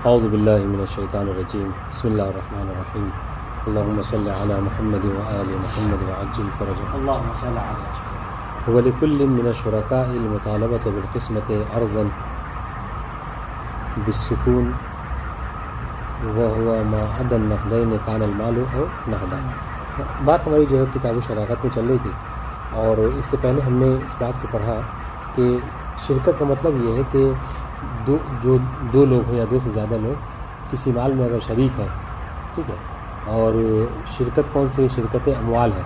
اعوذ باللہ من الشیطان الرجیم، بسم اللہ الرحمن الرحیم، اللہم صلی علی محمد وآل محمد وعجل فرجہ۔ اللہم صلی علی وَلِكُلٍّ مِّنَ الشُّرَكَاءِ الْمُطَالَبَةُ بِالْقِسْمَةِ عَرْضًا بِالسُّكُونِ وَهُوَ مَا عَدَى النَّقْدَيْنِ كَانَ الْمَالُ أَوْ نَقْدًا۔ بات ہماری جو ہے کتاب شراکت میں چل رہی تھی، اور اس سے پہلے ہم نے اس بات کو پڑھا کہ شرکت کا مطلب یہ ہے کہ دو لوگ ہیں یا دو سے زیادہ لوگ کسی مال میں اگر شریک ہیں، ٹھیک ہے، اور شرکت کون سی شرکت اموال ہے،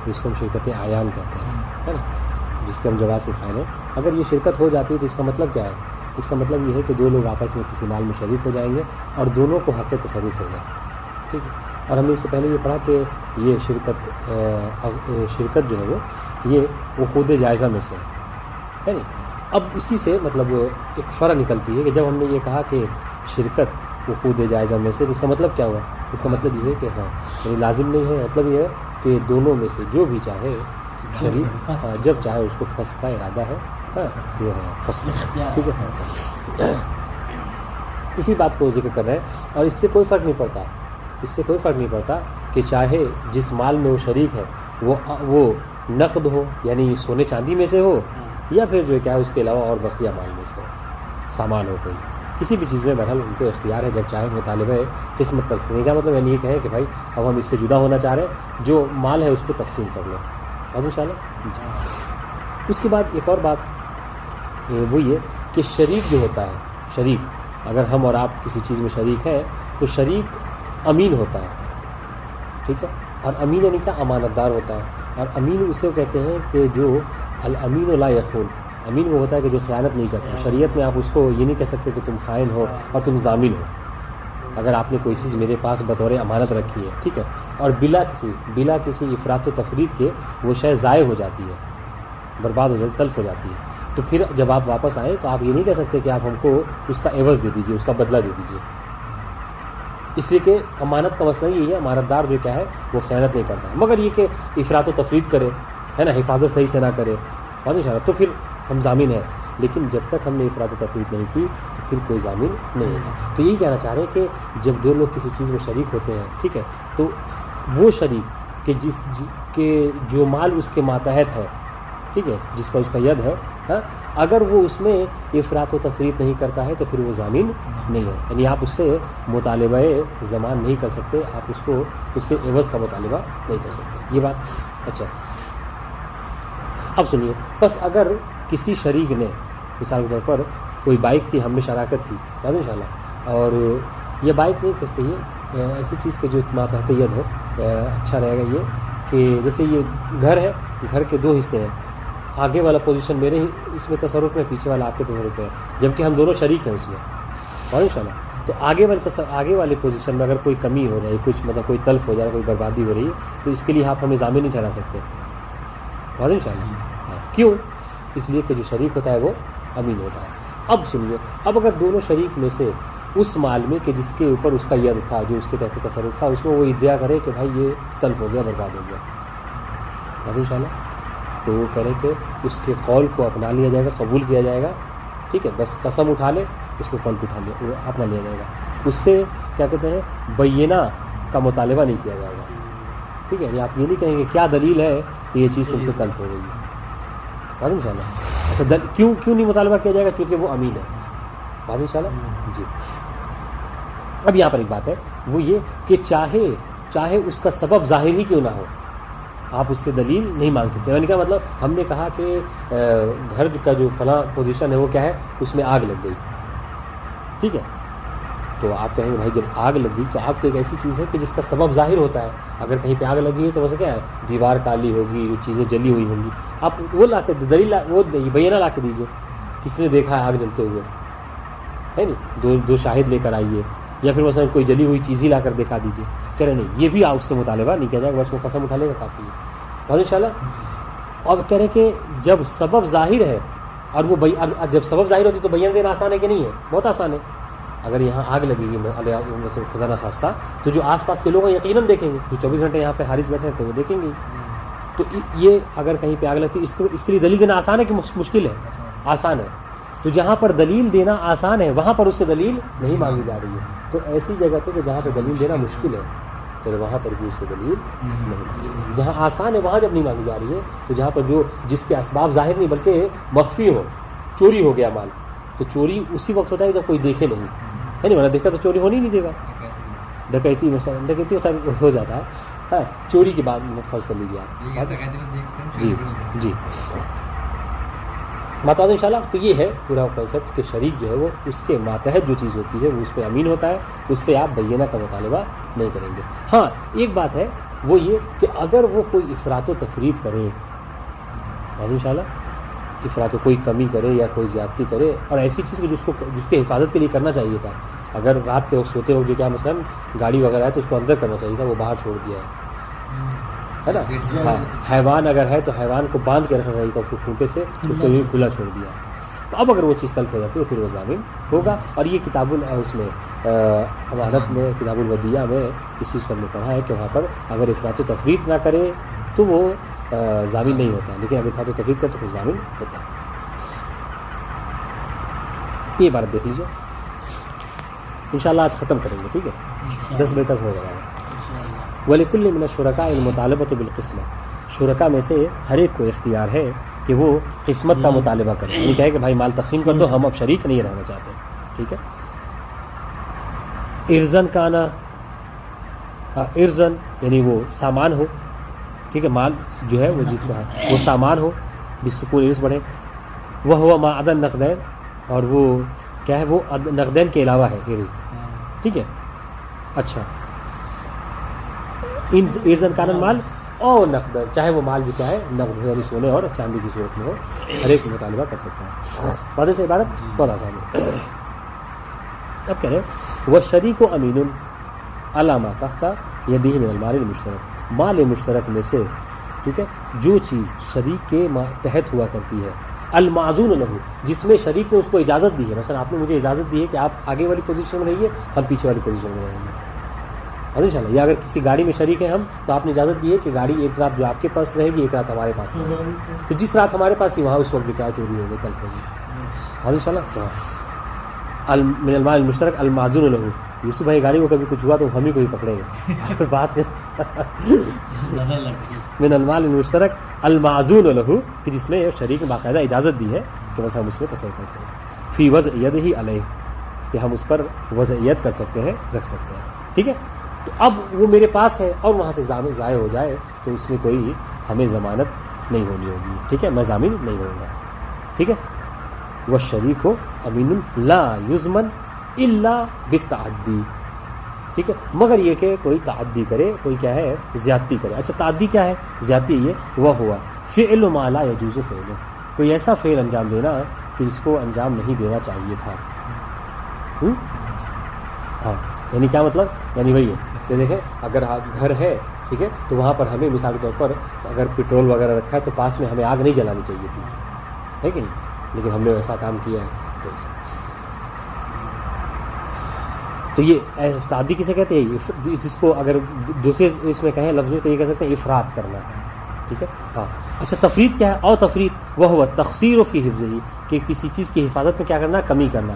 جس کو ہم شرکت اعیان کہتے ہیں، ہے نا، جس کے ہم جواز کے قائل ہیں۔ اگر یہ شرکت ہو جاتی ہے تو اس کا مطلب کیا ہے؟ اس کا مطلب یہ ہے کہ دو لوگ آپس میں کسی مال میں شریک ہو جائیں گے اور دونوں کو حق تصرف ہوگا، ٹھیک ہے۔ اور ہم نے اس سے پہلے یہ پڑھا کہ یہ شرکت جو ہے وہ یہ عقود جائزہ میں سے ہے نا۔ اب اسی سے مطلب ایک فرق نکلتی ہے کہ جب ہم نے یہ کہا کہ شرکت عقود جائزہ میں سے، اس کا مطلب کیا ہوا؟ اس کا مطلب یہ ہے کہ ہاں یعنی لازم نہیں ہے، مطلب یہ ہے کہ دونوں میں سے جو بھی چاہے شریک جب چاہے اس کو فسخ کا ارادہ ہے، جو ہے فسخ، ٹھیک ہے۔ اسی بات کو ذکر کر رہے ہیں، اور اس سے کوئی فرق نہیں پڑتا کہ چاہے جس مال میں وہ شریک ہے وہ نقد ہو یعنی سونے چاندی میں سے ہو، یا پھر جو کیا ہے اس کے علاوہ اور بقیہ مال میں سے سامان ہو، کوئی کسی بھی چیز میں بہرحال ان کو اختیار ہے، جب چاہے مطالبہ قسمت کر سکتے ہیں۔ کیا مطلب یعنی یہ کہیں کہ بھائی اب ہم اس سے جدا ہونا چاہ رہے ہیں، جو مال ہے اس کو تقسیم کر لو، بس انشاءاللہ۔ اس کے بعد ایک اور بات وہ یہ کہ شریک جو ہوتا ہے، شریک اگر ہم اور آپ کسی چیز میں شریک ہیں تو شریک امین ہوتا ہے، ٹھیک ہے، اور امین یعنی کیا؟ امانت دار ہوتا ہے، اور امین اسے کہتے ہیں کہ جو الامین لا یخون، امین وہ ہوتا ہے کہ جو خیانت نہیں کرتا۔ شریعت میں آپ اس کو یہ نہیں کہہ سکتے کہ تم خائن ہو اور تم ضامن ہو۔ اگر آپ نے کوئی چیز میرے پاس بطور امانت رکھی ہے، ٹھیک ہے، اور بلا کسی افراط و تفرید کے وہ شے ضائع ہو جاتی ہے، برباد ہو جاتی ہے، تلف ہو جاتی ہے، تو پھر جب آپ واپس آئیں تو آپ یہ نہیں کہہ سکتے کہ آپ ہم کو اس کا عوض دے دیجیے، اس کا بدلہ دے دیجیے، اس لیے کہ امانت کا مسئلہ یہی ہے، امانت دار جو کیا ہے وہ خیانت نہیں کرتا ہے، مگر یہ کہ افراط و تفرید کرے، ہے نا، حفاظت صحیح سے نہ کرے، واضح، تو پھر ہم ضامن ہیں۔ لیکن جب تک ہم نے افراط و تفرید نہیں کی تو پھر کوئی ضامن نہیں ہوگا۔ تو یہی کہنا چاہ رہے ہیں کہ جب دو لوگ کسی چیز میں شریک ہوتے ہیں، ٹھیک ہے، تو وہ شریک کہ کہ جو مال اس کے ماتحت ہے، ٹھیک ہے، جس پر اس کا ید ہے، ہاں، اگر وہ اس میں افراط و تفرید نہیں کرتا ہے تو پھر وہ ضامن نہیں ہے، یعنی آپ اس سے مطالبہ ضمان نہیں کر سکتے، آپ اس سے عوض کا مطالبہ نہیں کر سکتے، یہ بات۔ اچھا، اب سنیے، بس اگر کسی شریک نے مثال کے طور پر کوئی بائک تھی، ہم میں شراکت تھی، بات انشاءاللہ، اور یہ بائک نہیں کس کہیے ایسی چیز کے جو ماتحت ید ہو، اچھا رہے گا یہ کہ جیسے یہ گھر ہے، گھر کے دو حصے ہیں، آگے والا پوزیشن میرے ہی اس میں تصرف میں، پیچھے والا آپ کے تصرف میں، جبکہ ہم دونوں شریک ہیں اس میں، اور انشاءاللہ تو آگے والے پوزیشن میں اگر کوئی کمی ہو جائے، کچھ مطلب کوئی تلف ہو جائے، کوئی بربادی ہو رہی ہے، تو اس کے لیے آپ ہمیں ضامن نہیں ٹھہرا سکتے، واضح انشاءاللہ۔ ہاں، کیوں؟ اس لیے کہ جو شریک ہوتا ہے وہ امین ہوتا ہے۔ اب سنیے، اب اگر دونوں شریک میں سے اس مال میں کہ جس کے اوپر اس کا ید تھا، جو اس کے تحت تصرف تھا، اس میں وہ ادعا کرے کہ بھائی یہ تلف ہو گیا، برباد ہو گیا، واضح انشاءاللہ، تو وہ کرے کہ اس کے قول کو اپنا لیا جائے گا، قبول کیا جائے گا، ٹھیک ہے، بس قسم اٹھا لے، اس کے قول کو وہ اپنا لیا جائے گا، اس سے کیا کہتے ہیں بینہ کا مطالبہ نہیں کیا جائے گا، ٹھیک ہے، آپ یہ نہیں کہیں گے کیا دلیل ہے کہ یہ چیز تم سے تلف ہو گئی ہے، بات انشاءاللہ۔ اچھا، کیوں نہیں مطالبہ کیا جائے گا؟ چونکہ وہ امین ہے، بات انشاءاللہ، جی۔ اب یہاں پر ایک بات ہے، وہ یہ کہ چاہے اس کا سبب ظاہر ہی کیوں نہ ہو، آپ اس سے دلیل نہیں مانگ سکتے۔ یعنی کیا مطلب؟ ہم نے کہا کہ گھر کا جو فلاں پوزیشن ہے وہ کیا ہے، اس میں آگ لگ گئی، ٹھیک ہے، تو آپ کہیں گے بھائی جب آگ لگ گئی تو آگ تو ایک ایسی چیز ہے کہ جس کا سبب ظاہر ہوتا ہے، اگر کہیں پہ آگ لگی ہے تو ویسے کیا ہے، دیوار کالی ہوگی، جو چیزیں جلی ہوئی ہوں گی، آپ وہ لا کے دلیل وہ بینہ لا کے دیجیے، کس نے دیکھا ہے آگ جلتے ہوئے، ہے نہیں، دو شاہد لے کر آئیے، یا پھر مثلا کوئی جلی ہوئی چیز ہی لا کر دکھا دیجیے، کہہ رہے نہیں، یہ بھی آپ اس سے مطالبہ نہیں کیا جائے گا، بس وہ قسم اٹھا لے گا، کافی ہے، بات انشاءاللہ۔ اور کہہ رہے کہ جب سبب ظاہر ہے، اور وہ جب سبب ظاہر ہوتی ہے تو بیان دینا آسان ہے کہ نہیں ہے؟ بہت آسان ہے۔ اگر یہاں آگ لگے گی مطلب خدا نخواستہ، تو جو آس پاس کے لوگ ہیں یقیناً دیکھیں گے، جو 24 گھنٹے یہاں پہ حارس بیٹھے ہیں تو وہ دیکھیں گے، تو یہ اگر کہیں پہ آگ لگتی ہے، اس کے لیے دلیل دینا آسان ہے کہ مشکل ہے؟ آسان ہے۔ تو جہاں پر دلیل دینا آسان ہے وہاں پر اس سے دلیل نہیں مانگی جا رہی ہے. تو ایسی جگہ پہ کہ جہاں پہ دلیل دینا مشکل ہے تو وہاں پر بھی اس سے دلیل نہیں مانگی. جہاں آسان ہے وہاں جب نہیں مانگی جا رہی ہے تو جہاں پر جس کے اسباب ظاہر نہیں بلکہ مخفی ہو, چوری ہو گیا مال, تو چوری اسی وقت ہوتا ہے جب کوئی دیکھے نہیں ہے, نہیں ورنہ دیکھا تو چوری ہونے ہی نہیں دے گا. ڈکیتی مثلا ڈکیتی ہو جاتا ہے, چوری کی بات فرض کر لیجیے آپ. جی جی ماتوازن ان شاء اللہ. تو یہ ہے پورا کنسیپٹ کہ شریک جو ہے وہ اس کے ماتحت جو چیز ہوتی ہے وہ اس پہ امین ہوتا ہے, اس سے آپ بینہ کا مطالبہ نہیں کریں گے. ہاں ایک بات ہے وہ یہ کہ اگر وہ کوئی افراط و تفریط کرے ان شاء اللہ, افراط و کوئی کمی کرے یا کوئی زیادتی کرے اور ایسی چیز کہ جس کی حفاظت کے لیے کرنا چاہیے تھا, اگر رات کے وقت سوتے وقت جو کیا مثلا گاڑی وغیرہ ہے تو اس کو اندر کرنا چاہیے تھا, وہ باہر چھوڑ دیا ہے نا. ہاں حیوان اگر ہے تو حیوان کو باندھ کے رکھنا چاہیے تھا اس کو کھوٹے سے, اس کو یوں کھلا چھوڑ دیا ہے. تو اب اگر وہ چیز تلف ہو جاتی ہے تو پھر وہ ضامن ہوگا. اور یہ کتاب اس میں امانت میں کتاب الودیعہ میں اس چیز کو ہم نے پڑھا ہے کہ وہاں پر اگر افراط و تفریط نہ کرے تو وہ ضامن نہیں ہوتا, لیکن اگر افراط و تفریط کرے تو پھر ضامن ہوتا ہے. یہ عبارت دیکھ لیجیے انشاءاللہ آج ختم کریں گے, ٹھیک ہے 10 بجے تک ہو جائے گا. وَلِكُلِّ مِنَ الشُّرَكَاءِ الْمُطَالَبَةُ بِالْقِسْمَةِ, شرکا میں سے ہر ایک کو اختیار ہے کہ وہ قسمت کا مطالبہ کرے, یعنی کہے کہ بھائی مال تقسیم کر دو, ہم اب شریک نہیں رہنا چاہتے, ٹھیک ہے. ارزن کانا, ارزن یعنی وہ سامان ہو, ٹھیک ہے, مال جو ہے وہ جس وہ سامان ہو, بالسکون ارز بڑھے. وہ ہوا ما عدا النقدین, اور وہ کیا ہے وہ نقدین کے علاوہ ہے ارز, ٹھیک ہے. اچھا ارزن کانن مال اور نقد, چاہے وہ مال جو کیا ہے نقد یعنی سونے اور چاندی کی صورت میں ہو, ہر ایک مطالبہ کر سکتا ہے. واضح سے عبارت بہت آسان ہے. اب کہہ رہے ہیں وہ شریک و امین علامہ تختہ یدیہ من المال المشترک, مال مشترک میں سے, ٹھیک ہے, جو چیز شریک کے تحت ہوا کرتی ہے, المعزون لہو, جس میں شریک نے اس کو اجازت دی ہے. مثلا آپ نے مجھے اجازت دی ہے کہ آپ آگے والی پوزیشن میں رہیے, ہم پیچھے والی پوزیشن میں رہیں گے ان شاء اللہ. یا اگر کسی گاڑی میں شریک ہیں ہم تو آپ نے اجازت دی ہے کہ گاڑی ایک رات جو آپ کے پاس رہے گی ایک رات ہمارے پاس رہے گی, تو جس رات ہمارے پاس تھی وہاں اس وقت جو کیا چوری ہوگی تلف ہوگی ان شاء اللہ. تو من المال المشترک المعزون لہو, یوسف بھائی گاڑی کو کبھی کچھ ہوا تو ہم ہی کو ہی پکڑیں گے بات ہے. من المال المشترک المعزون لہو, کہ جس میں شریک نے باقاعدہ اجازت دی ہے کہ بس ہم اس میں تصرف کر سکتے ہیں. فی وضعیتہ علیہ, کہ ہم اس پر وضعیت کر سکتے ہیں, رکھ سکتے ہیں, ٹھیک ہے. تو اب وہ میرے پاس ہے اور وہاں سے ضائع ہو جائے تو اس میں کوئی ہمیں ضمانت نہیں ہونی ہوگی, ٹھیک ہے, میں ضامن نہیں ہوں گا, ٹھیک ہے. والشریک امین لا یضمن الا بالتعدی, ٹھیک ہے, مگر یہ کہ کوئی تعدی کرے, کوئی کیا ہے زیادتی کرے. اچھا تعدی کیا ہے؟ زیادتی یہ وہ ہوا فعل ما لا یجوز فعلہ, کوئی ایسا فعل انجام دینا کہ جس کو انجام نہیں دینا چاہیے تھا. ہاں یعنی کیا مطلب, یعنی وہی ہے کہ دیکھیں اگر گھر ہے, ٹھیک ہے, تو وہاں پر ہمیں مثال کے طور پر اگر پیٹرول وغیرہ رکھا ہے تو پاس میں ہمیں آگ نہیں جلانی چاہیے تھی, ہے کہ نہیں, لیکن ہم نے ویسا کام کیا ہے. تو یہ تعدی کسے کہتے ہیں؟ جس کو اگر دوسرے اس میں کہیں لفظوں تو یہ کہہ سکتے ہیں افراط کرنا ہے, ٹھیک ہے. ہاں اچھا تفریط کیا ہے؟ اور تفریط وہ ہوا تقصیر فی حفظہ, کہ کسی چیز کی حفاظت میں کیا کرنا, کمی کرنا,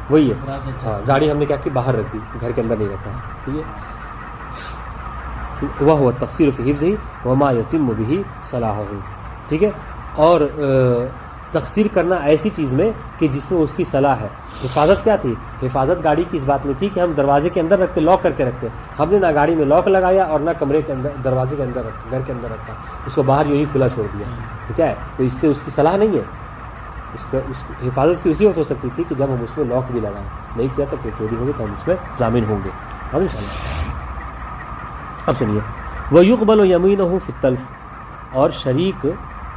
وہی ہے. ہاں گاڑی ہم نے کیا کی باہر رکھ دی, گھر کے اندر نہیں رکھا, ٹھیک ہے. وہ ہوا تقصیر فی حفظہ وما یتم بہ صلاحہ, ٹھیک ہے. اور تقصیر کرنا ایسی چیز میں کہ جس میں اس کی صلاح ہے. حفاظت کیا تھی؟ حفاظت گاڑی کی اس بات میں تھی کہ ہم دروازے کے اندر رکھتے, لاک کر کے رکھتے. ہم نے نہ گاڑی میں لاک لگایا اور نہ کمرے کے اندر دروازے کے اندر رکھا, گھر کے اندر رکھا, اس کو باہر یوں ہی کھلا چھوڑ دیا. تو کیا ہے, تو اس سے اس کی صلاح نہیں ہے. اس حفاظت کی اسی وقت ہو سکتی تھی کہ جب ہم اس میں لاک بھی لگائیں, نہیں کیا تو پھر چوری ہوگی تو ہم اس میں ضامن ہوں گے ان شاء اللہ. اب سنیے وَيُقْبَلُ يَمِينُهُ فِي التَّلْفِ, اور شریک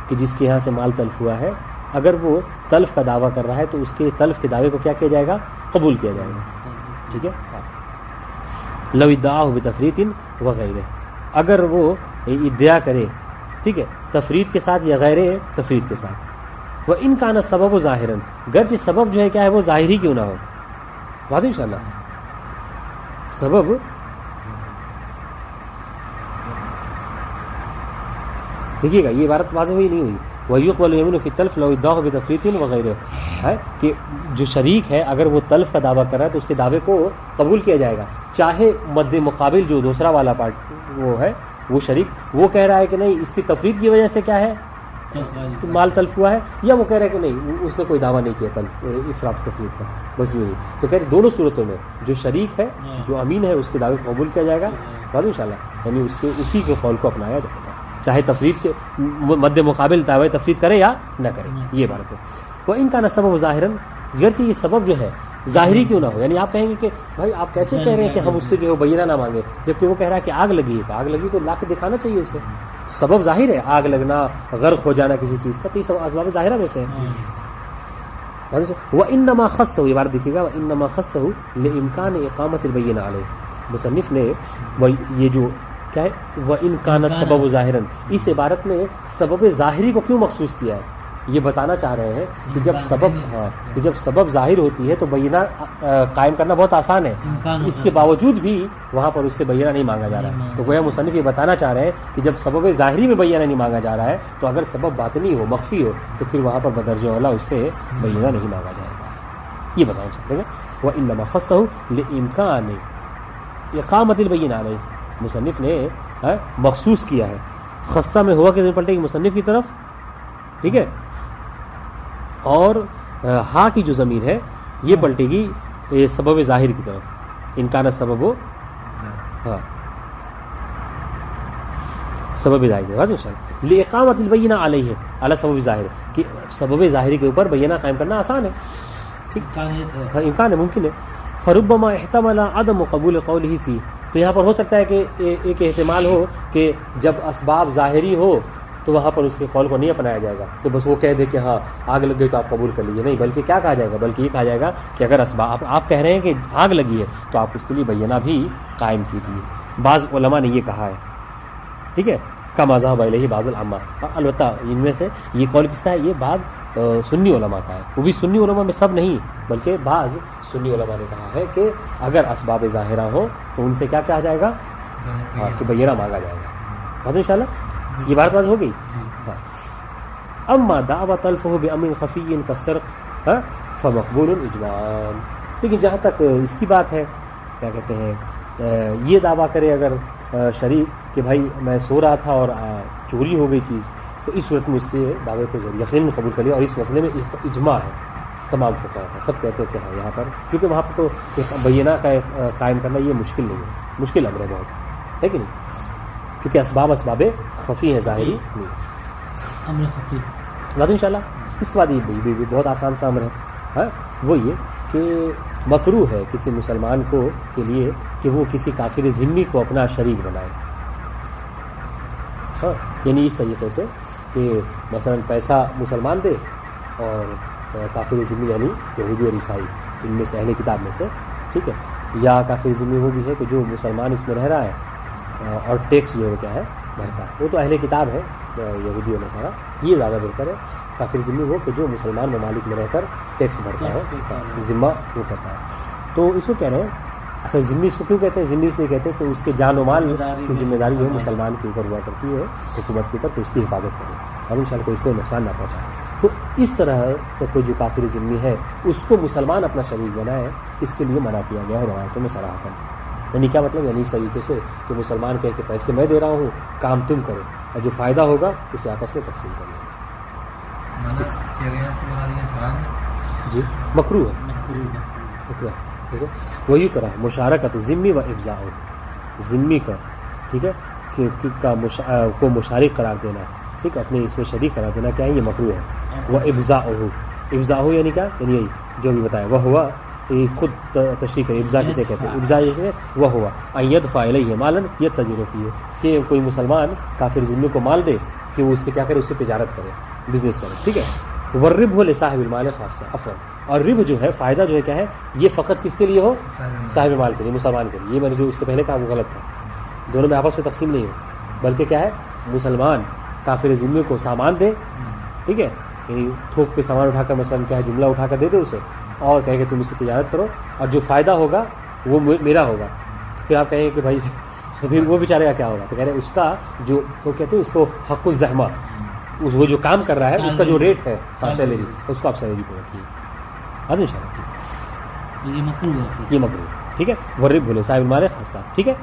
کہ جس کے یہاں سے مال تلف ہوا ہے اگر وہ تلف کا دعویٰ کر رہا ہے تو اس کے تلف کے دعوے کو کیا کیا جائے گا, قبول کیا جائے گا, ٹھیک ہے. لو ادعاہ بتفریط وغیرہ, اگر وہ ادعا کرے, ٹھیک ہے, تفریط کے ساتھ یا غیر تفریط کے ساتھ. وہ ان کا نا سبب و ظاہراً, گرچہ سبب جو ہے کیا ہے وہ ظاہری کیوں نہ ہو. واضح انشاءاللہ سبب دیکھیے گا, یہ عبارت واضح ہوئی نہیں ہوئی. وَيُقْبَلُ الْيَمِينُ فِي التَّلْفِ لَوْ ادَّعَاهُ بِتَفْرِيطٍ وَغَيْرِهِ ہے کہ جو شریک ہے اگر وہ تلف کا دعویٰ کر رہا ہے تو اس کے دعوے کو قبول کیا جائے گا، چاہے مد مقابل جو دوسرا والا پارٹ وہ ہے وہ شریک وہ کہہ رہا ہے کہ نہیں اس کی تفرید کی وجہ سے کیا ہے تو مال تلف ہوا ہے، یا وہ کہہ رہا ہے کہ نہیں اس نے کوئی دعویٰ نہیں کیا تلف افراد تفرید کا، بس یوں ہی. تو کہہ رہے دونوں صورتوں میں جو شریک ہے جو امین ہے اس کے دعوے کو قبول کیا جائے گا بات انشاءاللہ، یعنی اس کے اسی کے قول کو اپنایا جائے گا، چاہے تفرید کے مد مقابل دعوے تفرید کرے یا نہ کرے. یہ بات ہے. وہ ان کا نہ سبب ظاہراً گرچہ یہ سبب جو ہے ظاہری کیوں نہ ہو، یعنی آپ کہیں گے کہ بھائی آپ کیسے کہہ رہے ہیں کہ ہم اس سے جو ہے بینہ نہ مانگے، جبکہ وہ کہہ رہا ہے کہ آگ لگی ہے، تو آگ لگی تو لا کے دکھانا چاہیے اسے. سبب ظاہر ہے، آگ لگنا، غرق ہو جانا کسی چیز کا، تو یہ سب اسباب ظاہرہ میں سے ہے. وَإِنَّمَا خَصَّهُ یہ بات دیکھیے گا، وَإِنَّمَا خَصَّهُ لِإِمْكَانِ إِقَامَةِ الْبَيِّنَةِ عَلَيْهِ. مصنف نے یہ جو کیا ہے وَإِنْ كَانَ السَّبَبُ ظَاهِرًا اس عبارت میں سبب ظاہری کو کیوں مخصوص کیا ہے، یہ بتانا چاہ رہے ہیں کہ جب سبب ظاہر ہوتی ہے تو بینہ قائم کرنا بہت آسان ہے، اس کے باوجود بھی وہاں پر اس سے بینہ نہیں مانگا جا رہا ہے. تو گویا مصنف یہ بتانا چاہ رہے ہیں کہ جب سبب ظاہری میں بینہ نہیں مانگا جا رہا ہے تو اگر سبب باطنی ہو، مخفی ہو، تو پھر وہاں پر بدرجہ اولیٰ اس سے بینہ نہیں مانگا جائے گا. یہ بتانا چاہتے ہیں. وَإِنَّمَا خَصَّهُ لِإِمْكَانِ إِقَامَةِ الْبَيِّنَةِ عَلَيْهِ مصنف نے مخصوص کیا ہے. خصہ میں ہوا کہ پلٹے گی مصنف کی طرف، ٹھیک ہے، اور ہاں کی جو ضمیر ہے یہ پلٹے گی سبب ظاہر کی طرف. انکان سبب ہو ہاں سبب ظاہر ہے واضح انشاءاللہ. لِإِقَامَةِ الْبَيِّنَةِ عَلَيْهِ علی سبب ظاہر کہ سبب ظاہری کے اوپر بینہ قائم کرنا آسان ہے، ٹھیک ہے، امکان ہے، ممکن ہے. فربما احتمل عدم قبول قوله فی تو یہاں پر ہو سکتا ہے کہ ایک احتمال ہو کہ جب اسباب ظاہری ہو تو وہاں پر اس کے قول کو نہیں اپنایا جائے گا کہ بس وہ کہہ دے کہ ہاں آگ لگ گئی تو آپ قبول کر لیجیے، نہیں، بلکہ کیا کہا جائے گا، بلکہ یہ کہا جائے گا کہ اگر اسباب آپ کہہ رہے ہیں کہ آگ لگی ہے تو آپ اس کے لیے بینہ بھی قائم کیجیے. بعض علماء نے یہ کہا ہے، ٹھیک ہے، کما ذهب الیہ بعض العامہ. البتہ ان میں سے یہ قول کس کا ہے، یہ بعض سنی علماء کا ہے، وہ بھی سنی علماء میں سب نہیں بلکہ بعض سنی علماء نے کہا ہے کہ اگر اسباب ظاہرہ ہوں تو ان سے کیا کہا جائے گا، ہاں کہ بینہ مانگا جائے گا. بات انشاءاللہ یہ بات واضح ہو گئی. اما دعوی تلفہ بامر خفی کالسرق فمقبول اجماعا. لیکن جہاں تک اس کی بات ہے کیا کہتے ہیں یہ دعویٰ کرے اگر شریک کہ بھائی میں سو رہا تھا اور چوری ہو گئی چیز، تو اس صورت میں اس کے دعوے کو ضرور یقین قبول کر لیا. اور اس مسئلے میں اجماع ہے تمام فقہاء کا، سب کہتے ہیں کہ ہاں یہاں پر چونکہ وہاں پر تو بینہ کا قائم کرنا یہ مشکل نہیں ہے، مشکل امر ہے بہت، ہے کہ نہیں، چونکہ اسباب خفی ہیں، ظاہری نہیں امر خفی. بات انشاءاللہ. اس کے بعد یہ بھی بہت آسان سا امر ہے، ہاں وہ یہ کہ مکروہ ہے کسی مسلمان کو کے لیے کہ وہ کسی کافر ذمی کو اپنا شریک بنائے. ہاں یعنی اس طریقے سے کہ مثلا پیسہ مسلمان دے اور کافر ذمی یعنی یہودی اور عیسائی ان میں سے اہل کتاب میں سے، ٹھیک ہے، یا کافر ذمی وہ بھی ہے کہ جو مسلمان اس میں رہ رہا ہے اور ٹیکس جو ہے کیا ہے بھرتا ہے، وہ تو اہل کتاب ہے یہودی اور نصارہ. یہ زیادہ بہتر ہے کافر ذمی وہ کہ جو مسلمان ممالک میں رہ کر ٹیکس بھرتا ہے، ذمہ وہ کرتا ہے. تو اس کو کہہ رہے ہیں اچھا ذمہ اس کو کیوں کہتے ہیں، ذمہ اس لیے کہتے ہیں کہ اس کے جان و مال کی ذمہ داری جو ہے مسلمان کے اوپر ہوا کرتی ہے، حکومت کے اوپر، کہ اس کی حفاظت کرے اور انشاءاللہ کوئی اس کو نقصان نہ پہنچائے. تو اس طرح کا کوئی جو کافر ذمہ ہے اس کو مسلمان اپنا شریک بنائے، اس کے لیے منع کیا گیا ہے روایتوں میں صراحتاً. یعنی کیا مطلب، یعنی اس طریقے سے کہ مسلمان کہے کہ پیسے میں دے رہا ہوں، کام تم کرو، اور جو فائدہ ہوگا اسے آپس میں تقسیم کر لیں. جی مکروہ ہے، مکروہ ہے، ٹھیک ہے. وہی کرا مشارکت ذمی و ابزاء، ذمی کا، ٹھیک ہے، کو مشارک قرار دینا، ٹھیک ہے، اپنے اس میں شریک قرار دینا کیا ہے، یہ مکروہ ہے. وہ ابزاء یعنی کیا، یعنی یہی جو بھی بتایا، وہ ہوا خود تشریح کرے. ابزا کسے کہتے ہیں، ابزا یہ ہے وہ ہوا ان یدفع الیہ مالا یتجر فیہ، کہ کوئی مسلمان کافر ذمہ کو مال دے کہ وہ اس سے کیا کرے، اس سے تجارت کرے، بزنس کرے، ٹھیک ہے. والربح لصاحب المال خاصہ، عفوا، اور ربح جو ہے فائدہ جو ہے کیا ہے، یہ فقط کس کے لیے ہو، صاحب مال کے لیے، مسلمان کے لیے. یہ میں نے جو اس سے پہلے کہا وہ غلط تھا، دونوں میں آپس میں تقسیم نہیں ہو، بلکہ کیا ہے، مسلمان کافر ذمہ کو سامان دے، ٹھیک ہے، یعنی تھوک پہ سامان اٹھا کر مثلا کیا ہے جملہ اٹھا کر دے دے اسے، اور کہے کہ تم اس سے تجارت کرو اور جو فائدہ ہوگا وہ میرا ہوگا. پھر آپ کہیں کہ بھائی پھر وہ بیچارے کا کیا ہوگا، تو کہہ رہے ہیں اس کا جو وہ کہتے ہیں اس کو حق الزحمہ، وہ جو کام کر رہا ہے اس کا جو ریٹ ہے سیلری اس کو آپ سیلری پہ رکھیے. ان شاء اللہ جی یہ مکروہ ہے. یہ مکروہ ٹھیک ہے. ورب بولے صاحب المال خاصہ ٹھیک ہے.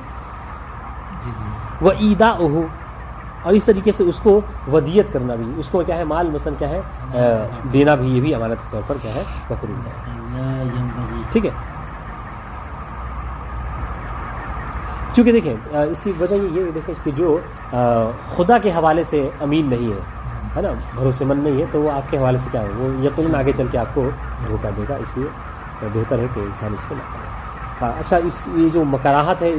جی جی. وَإِيدَاؤُهُ اور اس طریقے سے اس کو ودیت کرنا بھی, اس کو کیا ہے مال مثلا کیا ہے دینا بھی, یہ بھی امانت کے طور پر کیا ہے مکروہ ہے. لا ينبغي. ٹھیک ہے. کیونکہ دیکھیں اس کی وجہ یہ دیکھیں کہ جو خدا کے حوالے سے امین نہیں ہے نا, بھروسے مند نہیں ہے, تو وہ آپ کے حوالے سے کیا ہے وہ یقیناً آگے چل کے آپ کو دھوکہ دے گا. اس لیے بہتر ہے کہ انسان اس کو نہ کرے. ہاں اچھا, یہ جو مکراہت ہے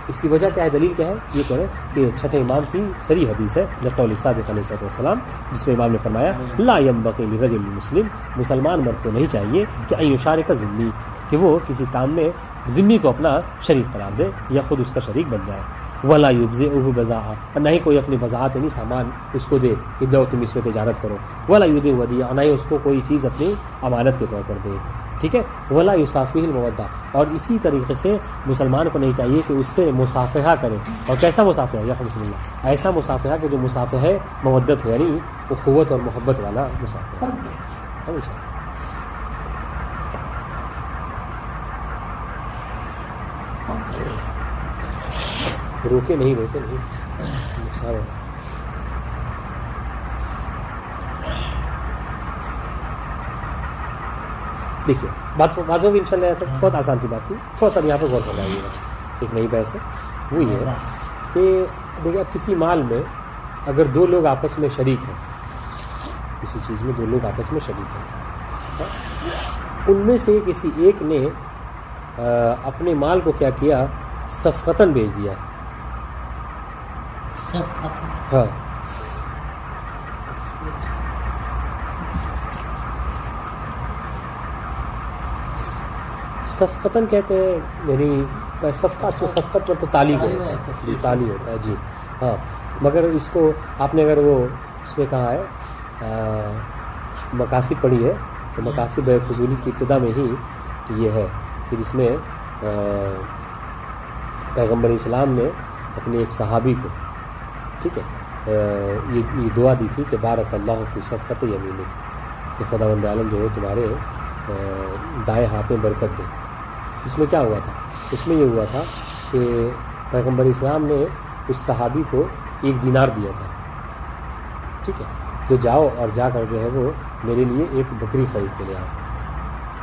اس کی وجہ کیا ہے, دلیل کیا ہے, یہ کہہ رہے ہیں کہ چھٹے امام کی صریح حدیث ہے قول صادق علیہ السلام, جس میں امام نے فرمایا لا ينبغي لرجل مسلم, مسلمان مرد کو نہیں چاہیے کہ ان یشارک ذمی, کہ وہ کسی کام میں ذمی کو اپنا شریک قرار دے یا خود اس کا شریک بن جائے. ولا یبذئه بضاعہ, اور نہ ہی کوئی اپنی بضاعت یعنی سامان اس کو دے کہ لو تم اس میں تجارت کرو. ولا یودع ودیعہ, نہ ہی اس کو کوئی چیز اپنی امانت کے طور پر دے. ٹھیک ہے. ولا یصافیہ المودہ, اور اسی طریقے سے مسلمان کو نہیں چاہیے کہ اس سے مصافحہ کرے. اور کیسا مصافحہ, یا رحمۃ اللہ, ایسا مصافحہ کہ جو مصافحہ مودت ہو, یعنی اخوت اور محبت والا مصافحہ. روکے نہیں نقصان ہوگا. دیکھیے بات واضح ہوگی ان شاء اللہ. بہت آسان سی بات تھی, تھوڑا سا یہاں پہ غور کرنا ہے. ایک نئی بحث ہے, وہ یہ ہے کہ دیکھیے اب کسی مال میں اگر دو لوگ آپس میں شریک ہیں, کسی چیز میں دو لوگ آپس میں شریک ہیں, ان میں سے کسی ایک نے اپنے مال کو کیا کیا, صفقتاً بیچ دیا. ہاں صفقتاً کہتے ہیں, یعنی صفقہ میں صفقت میں تو تالی ہوتا ہے جی. ہاں مگر اس کو آپ نے اگر وہ اس میں کہا ہے مقاصد پڑھی ہے, تو مقاصد بے فضولی کی ابتدا میں ہی یہ ہے کہ جس میں پیغمبر اسلام نے اپنے ایک صحابی کو, ٹھیک ہے, یہ دعا دی تھی کہ بارک اللہ فی صفقت یمینک, کہ خداوند عالم جو ہے تمہارے دائیں ہاتھ میں برکت دے. اس میں کیا ہوا تھا, اس میں یہ ہوا تھا کہ پیغمبر اسلام نے اس صحابی کو 1 دینار دیا تھا, ٹھیک ہے, کہ جاؤ اور جا کر جو ہے وہ میرے لیے ایک بکری خرید کے لے آؤ.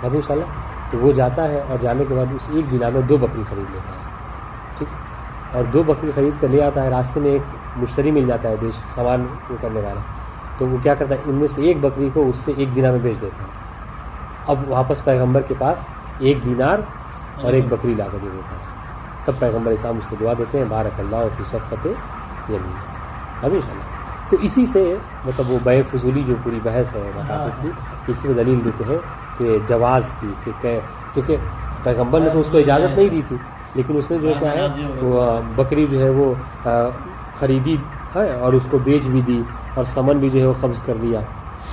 بات ان شاء اللہ. تو وہ جاتا ہے اور جانے کے بعد اس 1 دینار میں 2 بکری خرید لیتا ہے, ٹھیک ہے, اور 2 بکری خرید کر لے آتا ہے. راستے میں ایک مشتری مل جاتا ہے, سامان وہ کرنے والا, تو وہ کیا کرتا ہے, ان میں سے 1 بکری کو اس سے 1 دینار میں بیچ دیتا ہے. اب واپس پیغمبر کے پاس 1 دینار اور 1 بکری لا کر دے دیتا ہے. تب پیغمبر اسلام اس کو دعا دیتے ہیں بارک اللہ فی صفقت یمین. حاضر ان شاء اللہ. تو اسی سے مطلب وہ بے فضولی جو پوری بحث ہے مقاصد کی, اسی میں دلیل دیتے ہیں کہ جواز کی, کہ کیونکہ پیغمبر نے تو اس کو اجازت نہیں دی تھی, لیکن اس نے جو کیا ہے وہ بکری جو ہے وہ خریدی ہے اور اس کو بیچ بھی دی, اور سمن بھی جو ہے وہ قبض کر لیا.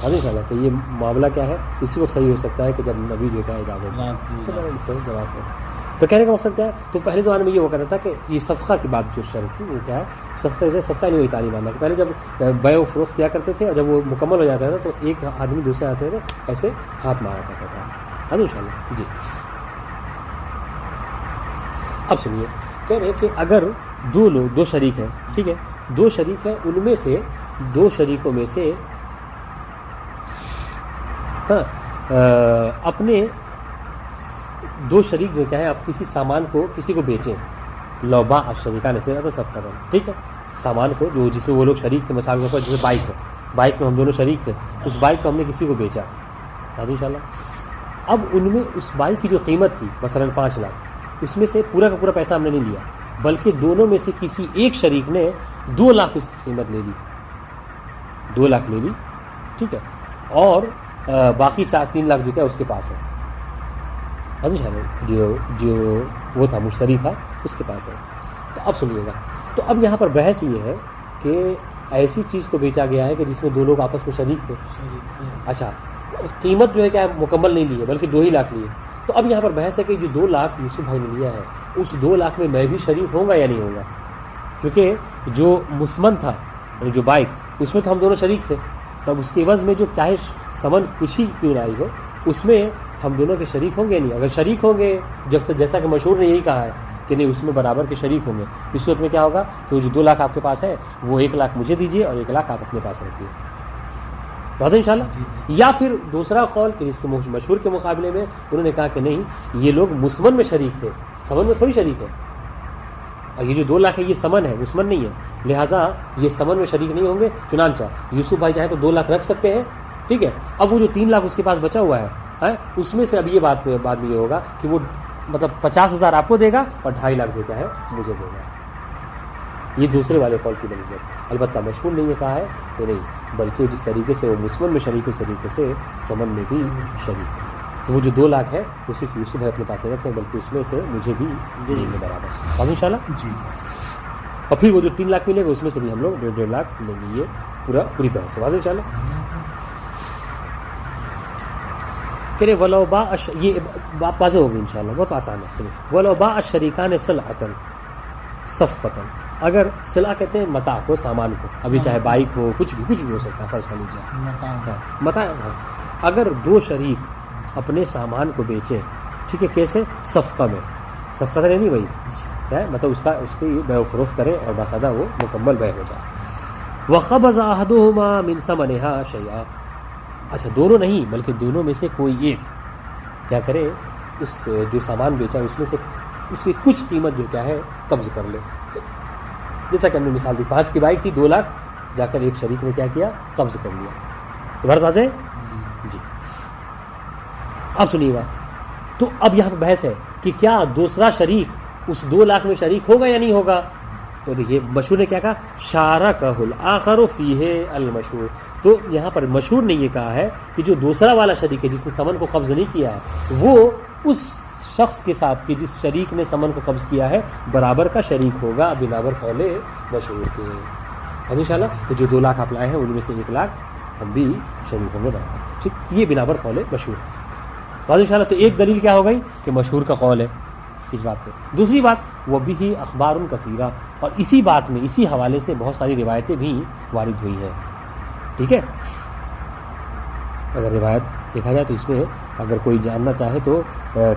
حاضر ان شاء اللہ. تو یہ معاملہ کیا ہے, اسی وقت صحیح ہو سکتا ہے کہ جب نبی جو کیا اجازت دی, تو میں نے اس طرح جواز کیا تھا. تو کہنے کا مقصد کیا ہے, تو پہلے زمانے میں یہ ہوا کرتا تھا کہ یہ صفقہ کی بات جو شرع کی وہ کیا ہے, صفقہ نہیں ہوئی تعلیم آنا, کہ پہلے جب بیع و فروخت کیا کرتے تھے اور جب وہ مکمل ہو جاتا تھا تو ایک آدمی دوسرے آتے تھے ایسے ہاتھ مارا کرتا تھا. حاضر ان شاء اللہ جی. اب سنیے, کہہ رہے کہ اگر 2 لوگ 2 شریک ہیں, ٹھیک ہے, 2 شریک ہیں, ان میں سے 2 شریکوں میں سے اپنے 2 شریک جو کیا ہے آپ کسی سامان کو کسی کو بیچیں, لو باع الشریکان صفقۃ, ٹھیک ہے, سامان کو جو جس میں وہ لوگ شریک تھے, مثال کے طور پر جیسے بائک ہے, بائک میں ہم دونوں شریک تھے, اس بائک کو ہم نے کسی کو بیچا. حاضر ان شاء اللہ. اب ان میں اس بائک کی جو قیمت تھی مثلاً 5 لاکھ, اس میں سے پورا کا پورا پیسہ ہم نے نہیں لیا, بلکہ دونوں میں سے کسی ایک شریک نے 2 لاکھ اس کی قیمت لے لی, 2 لاکھ لے لی, ٹھیک ہے, اور باقی 3 لاکھ جو کیا اس کے پاس ہے. جو وہ تھا مشتری تھا اس کے پاس ہے. تو اب سنیے گا, تو اب یہاں پر بحث یہ ہے کہ ایسی چیز کو بیچا گیا ہے کہ جس میں 2 لوگ آپس میں شریک تھے. اچھا, قیمت جو ہے کیا مکمل نہیں لی ہے بلکہ 2 ہی لاکھ لیے. تو اب یہاں پر بحث ہے کہ جو 2 لاکھ یوسف بھائی نے لیا ہے, اس 2 لاکھ میں بھی شریک ہوں گا یا نہیں ہوگا, کیونکہ جو مسمن تھا یعنی جو بائک اس میں تو ہم دونوں شریک تھے، تب اس کے عوض میں جو چاہے ثمن کچھ ہی کیوں نہ آئی ہو اس میں ہم دونوں کے شریک ہوں گے نہیں. اگر شریک ہوں گے جیسا کہ مشہور نے یہی کہا ہے کہ نہیں اس میں برابر کے شریک ہوں گے، اس صورت میں کیا ہوگا کہ وہ جو 2 لاکھ آپ کے پاس ہے وہ 1 لاکھ مجھے دیجیے اور 1 لاکھ آپ اپنے پاس رکھیے. بات ہے انشاءاللہ. یا پھر دوسرا قول کہ جس کے مشہور کے مقابلے میں انہوں نے کہا کہ نہیں یہ لوگ مسمن میں شریک تھے، سمن میں تھوڑی شریک ہے، اور یہ جو 2 لاکھ ہے یہ سمن ہے مسمن نہیں ہے، لہٰذا یہ سمن میں شریک نہیں ہوں گے. چنانچہ یوسف بھائی چاہیں تو 2 لاکھ رکھ سکتے ہیں، ٹھیک ہے. اب وہ جو 3 لاکھ اس کے پاس بچا ہوا ہے اس میں سے اب یہ بعد میں یہ ہوگا کہ وہ مطلب 50,000 آپ کو دے گا اور 2.5 لاکھ جو کیا ہے مجھے دے گا. یہ دوسرے والے قول کی دلیل ہے. البتہ مشہور نے یہ کہا ہے کہ نہیں، بلکہ جس طریقے سے وہ مسمن میں شریک ہے اس طریقے سے سمن میں بھی شریک ہے. تو وہ جو 2 لاکھ ہے وہ صرف یوسف بھائی اپنے پاس رکھیں، بلکہ اس میں سے مجھے بھی دیں گے برابر. بات ان شاء اللہ. جی. اور پھر وہ جو 3 لاکھ ملے گا اس میں سے بھی ہم لوگ 1.5 لاکھ لیں گے. یہ پوری بحث ہے. بات ان شاء اللہ. کہ ولو با یہ بات واضح ہوگی انشاءاللہ، بہت آسان ہے. ولو با الشریکان صلعۃ صفقۃ، اگر صلع کہتے ہیں متاع کو، سامان کو، ابھی چاہے بائک ہو کچھ بھی ہو سکتا ہے، فرض کر لیجیے متاع. اگر 2 شریک اپنے سامان کو بیچیں، ٹھیک ہے، کیسے؟ صفقہ میں. صفقہ سے نہیں وہی ہے مطلب اس کی بیع و فروخت کریں اور باقاعدہ وہ مکمل بیع ہو جائے. وقبض احدهما من ثمنها شیئا، اچھا دونوں نہیں بلکہ دونوں میں سے کوئی ایک کیا کرے، اس جو سامان بیچا اس میں سے اس کی کچھ قیمت جو کیا ہے قبض کر لے. جیسا کہ ہم نے مثال دی، 5 کی بائک تھی، 2 لاکھ جا کر ایک شریک نے کیا کیا، قبض کر لیا. عبارت واضح جی. اب سنیے گا، تو اب یہاں پہ بحث ہے کہ کیا دوسرا شریک اس 2 لاکھ میں شریک ہوگا یا نہیں ہوگا. تو دیکھیے مشہور نے کیا کہا، شارکہ الآخر فیہ المشہور. تو یہاں پر مشہور نے یہ کہا ہے کہ جو دوسرا والا شریک ہے جس نے سمن کو قبض نہیں کیا ہے وہ اس شخص کے ساتھ کہ جس شریک نے سمن کو قبض کیا ہے برابر کا شریک ہوگا بنابر قول مشہور کے. انشاءاللہ. تو جو 2 لاکھ آپ لائے ہیں ان میں سے 1 لاکھ ہم بھی شریک ہوں گے برابر. ٹھیک، یہ بنابر قول مشہور. انشاءاللہ. تو ایک دلیل کیا ہو گئی کہ مشہور کا قول ہے اس بات پہ. دوسری بات وہ بھی اخبار کثیرہ، اور اسی بات میں اسی حوالے سے بہت ساری روایتیں بھی وارد ہوئی ہیں. ٹھیک ہے، اگر روایت دیکھا جائے تو اس میں اگر کوئی جاننا چاہے تو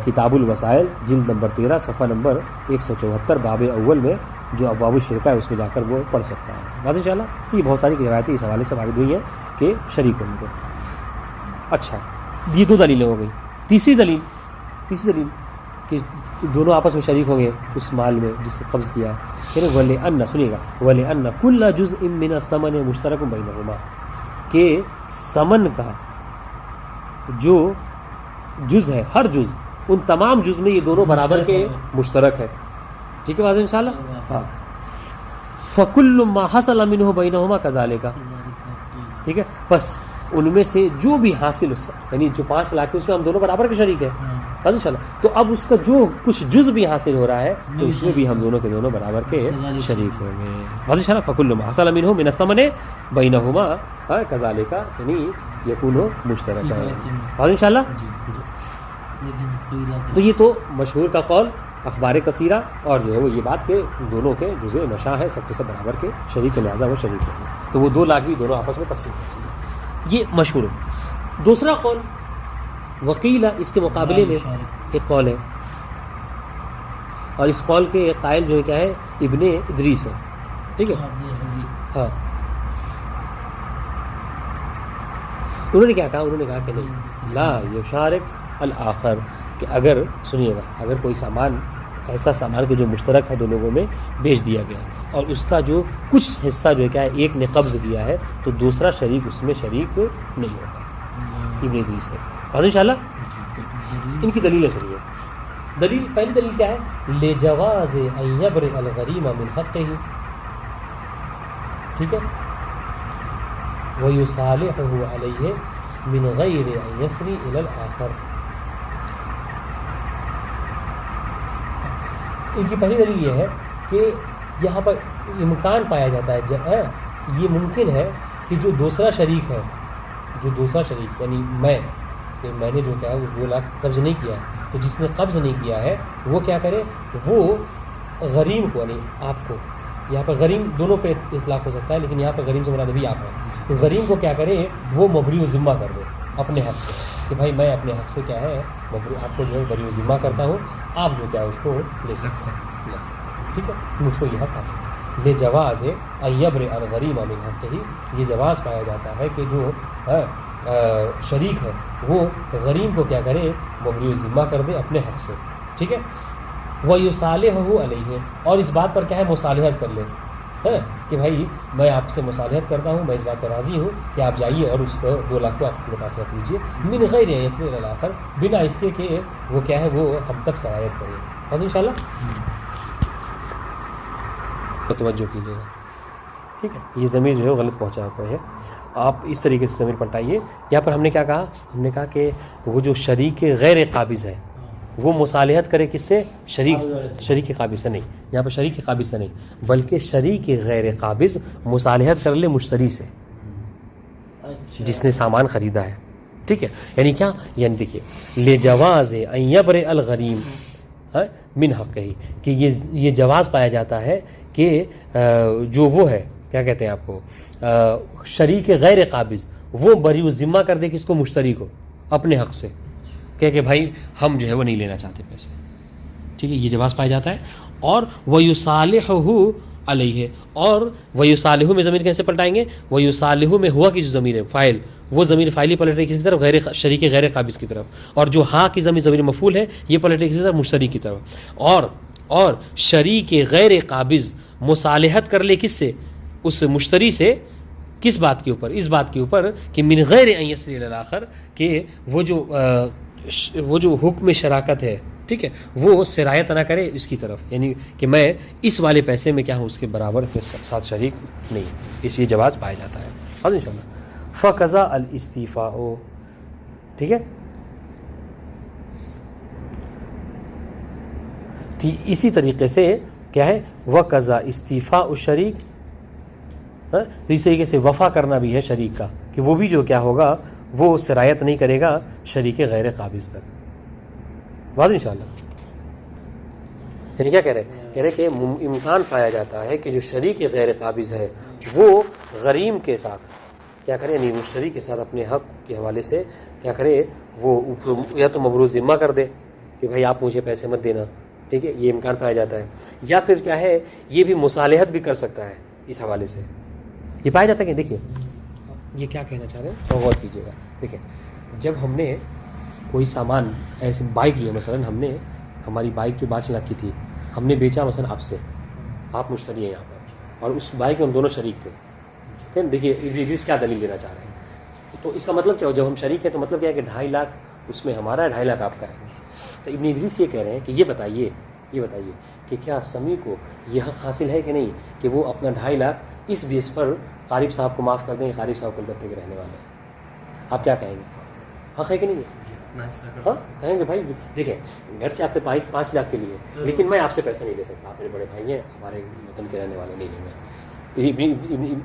کتاب الوسائل جلد نمبر 13 صفحہ نمبر 174 باب اول میں جو ابواب الشرکہ ہے اس میں جا کر وہ پڑھ سکتا ہے. بات ان شاء اللہ. تو یہ بہت ساری روایتیں اس حوالے سے وارد ہوئی ہیں کہ شریک ہونے کو. اچھا، یہ 2 دلیلیں ہو گئی. تیسری دلیل کہ دونوں آپس میں شریک ہوں گے اس مال میں جس نے قبض کیا. پھر وَلِأَنَّ، سنیے گا، وَلِأَنَّ كُلَّ جُزْءٍ مِّنَ الثَّمَنِ مُشْتَرَكٌ بَيْنَهُمَا، کہ سمن کا جو جز ہے، ہر جز، ان تمام جز میں یہ دونوں برابر کے مشترک ہے. ٹھیک ہے واضح انشاءاللہ. ہاں، فَكُلُّ مَا حَصَلَ مِنْهُ بَيْنَهُمَا كَذَلِكَ. ٹھیک ہے، بس ان میں سے جو بھی حاصل یعنی جو 5 لاکھ ہے اس میں ہم دونوں برابر کے شریک ہیں. بس انشاءاللہ. تو اب اس کا جو کچھ جز بھی حاصل ہو رہا ہے تو اس میں بھی ہم دونوں کے دونوں برابر کے شریک ہوں گے. بس انشاءاللہ. فَكُلُّ مَا حَصَلَ مِنْهُ مِنَ الثَّمَنِ بَيْنَهُمَا كَذَلِكَ، یعنی یکون مشترکہ ہے. بس انشاءاللہ. تو یہ تو مشہور کا قول اخبار کثیرہ، اور جو ہے وہ یہ بات کہ دونوں کے جزء مشاع ہے، سب کے سب برابر کے شریک، لہٰذا وہ شریک ہوں گے. تو وہ 2 لاکھ بھی دونوں آپس میں تقسیم کریں گے. یہ مشہور ہے. دوسرا قول وکیل، اس کے مقابلے میں ایک قول ہے، اور اس قول کے قائل جو ہے کیا ہے، ابن ادریس ہے. ٹھیک ہے. ہاں، انہوں نے کیا کہا، انہوں نے کہا کہ نہیں، لا یشارک الآخر، کہ اگر سنیے گا، اگر کوئی سامان ایسا سامان کہ جو مشترک ہے 2 لوگوں میں بیچ دیا گیا اور اس کا جو کچھ حصہ جو ہے کیا ہے ایک نے قبض کیا ہے تو دوسرا شریک اس میں شریک نہیں ہوگا. ابن ادریس نے کہا. ان شاء اللہ. ان کی دلیلیں سنیے. پہلی دلیل کیا ہے، لجواز ان یبرئ الغریم من حقہ. ٹھیک ہے، ویصالحہ علیہ من غیر ان یسری الی الآخر. ان کی پہلی دلیل یہ ہے کہ یہاں پر امکان پایا جاتا ہے، یہ ممکن ہے کہ جو دوسرا شریک ہے، یعنی میں نے جو کیا ہے وہ 2 لاکھ قبض نہیں کیا ہے، تو جس نے قبض نہیں کیا ہے وہ کیا کرے، وہ غریم کو یعنی آپ کو یہاں پر غریم دونوں پہ اطلاق ہو سکتا ہے، لیکن یہاں پر غریم سے مراد ابھی آپ ہے. تو غریم کو کیا کرے، وہ مبری ذمہ کر دے اپنے حق سے، کہ بھائی میں اپنے حق سے کیا ہے آپ کو جو ہے بری ذمہ کرتا ہوں، آپ جو کیا ہے اس کو لے سکتے ہیں. ٹھیک ہے، مجھ کو یہ حق حاصل ہے. لے جواز ہے ایبر الغریم من حق ہی، یہ جواز پایا جاتا ہے کہ جو شریک ہے وہ غریم کو کیا کرے، مبری ذمہ کر دے اپنے حق سے. ٹھیک ہے، وَيُصَالِحُهُ عَلَيْهِ، اور اس بات پر کیا ہے مصالحت کر لے، ہے کہ بھائی میں آپ سے مصالحت کرتا ہوں، میں اس بات پر راضی ہوں کہ آپ جائیے اور اس کو 2 لاکھ کو آپ اپنے پاس رکھ لیجیے، من غیر یسر الاخر، بنا اس کے کہ وہ کیا ہے وہ ہم تک سرایت کرے. بس انشاءاللہ توجہ کیجیے گا. ٹھیک ہے، یہ ضمیر جو ہے غلط پہنچا ہوا ہے، آپ اس طریقے سے ضمیر پلٹائیے. یہاں پر ہم نے کیا کہا، ہم نے کہا کہ وہ جو شریک غیر قابض ہے وہ مصالحت کرے کس سے، شریک قابض سے نہیں. یہاں پر شریک قابض سے نہیں بلکہ شریک غیر قابض مصالحت کر لے مشتری سے جس نے سامان خریدا ہے. ٹھیک ہے، یعنی کیا، یعنی دیکھیے لجواز ان یبرئ الغریم من حقہ، کہ یہ جواز پایا جاتا ہے کہ جو وہ ہے کیا کہتے ہیں آپ کو شریک غیر قابض، وہ بری ذمہ کر دے کس کو، مشتری کو اپنے حق سے، کہ بھائی ہم جو ہے وہ نہیں لینا چاہتے پیسے. ٹھیک ہے، یہ جواز پایا جاتا ہے. اور وَيُصَالِحُهُ علیہ، اور وَيُصَالِحُ میں ضمیر کیسے پلٹائیں گے، وَيُصَالِحُ میں ہوا کی جو ضمیر ہے فاعل، وہ ضمیر فاعلی پلٹ رہی کسی کی طرف، غیر شریک غیر قابض کی طرف. اور جو ہاں کی ضمیر مفعول ہے یہ پلٹ رہی کسی طرف، مشتری کی طرف. اور شریک غیر قابض مصالحت کر لے کس سے، اس مشتری سے، کس بات کے اوپر، اس بات کے اوپر کہ من غیر ان یسری الی الاخر، کہ وہ جو حکم شراکت ہے، ٹھیک ہے، وہ سرایت نہ کرے اس کی طرف، یعنی کہ میں اس والے پیسے میں کیا ہوں اس کے برابر کے ساتھ شریک نہیں. اس لیے جواز پایا جاتا ہے. ان شاء اللہ فقضا الاستیفاء، ٹھیک ہے، اسی طریقے سے کیا ہے وقضا استیفاء الشریک، تو اس طریقے سے وفا کرنا بھی ہے شریک کا، کہ وہ بھی جو کیا ہوگا وہ سرایت نہیں کرے گا شریک غیر قابض تک. واضح انشاءاللہ. یعنی کیا کہہ رہے کہ امکان پایا جاتا ہے کہ جو شریک غیر قابض ہے وہ غریم کے ساتھ کیا کرے، یعنی مشتری کے ساتھ اپنے حق کے حوالے سے کیا کرے، وہ یا تو مبروز ذمہ کر دے کہ بھائی آپ مجھے پیسے مت دینا. ٹھیک ہے، یہ امکان پایا جاتا ہے. یا پھر کیا ہے، یہ بھی مصالحت بھی کر سکتا ہے اس حوالے سے. یہ پایا جاتا ہے کہ دیکھیے یہ کیا کہنا چاہ رہے ہیں تو غور کیجیے گا. دیکھیں جب ہم نے کوئی سامان ایسے، بائک جو ہے مثلا ہم نے، ہماری بائک جو 5 لاکھ کی تھی ہم نے بیچا مثلا آپ سے، آپ مشتری ہیں یہاں پر، اور اس بائک میں ہم دونوں شریک تھے. دیکھیے ادریس کیا دلیل دینا چاہ رہے ہیں. تو اس کا مطلب کیا ہو، جب ہم شریک ہیں تو مطلب کیا ہے کہ 2.5 لاکھ اس میں ہمارا ہے، 2.5 لاکھ آپ کا ہے. تو ابن ادریس یہ کہہ رہے ہیں کہ یہ بتائیے کہ کیا سمیع کو یہ حق حاصل ہے کہ نہیں کہ وہ اپنا 2.5 لاکھ اس بیس پر قارب صاحب کو معاف کر دیں. قارب صاحب کلکتے کے رہنے والے ہیں، آپ کیا کہیں گے، حق ہے کہ نہیں ہے؟ ہاں کہیں گے بھائی دیکھیں گھر سے آپ نے 5 لاکھ کے لیے، لیکن میں آپ سے پیسہ نہیں لے سکتا، آپ میرے بڑے بھائی ہیں، ہمارے وطن کے رہنے والے نہیں لیں گے.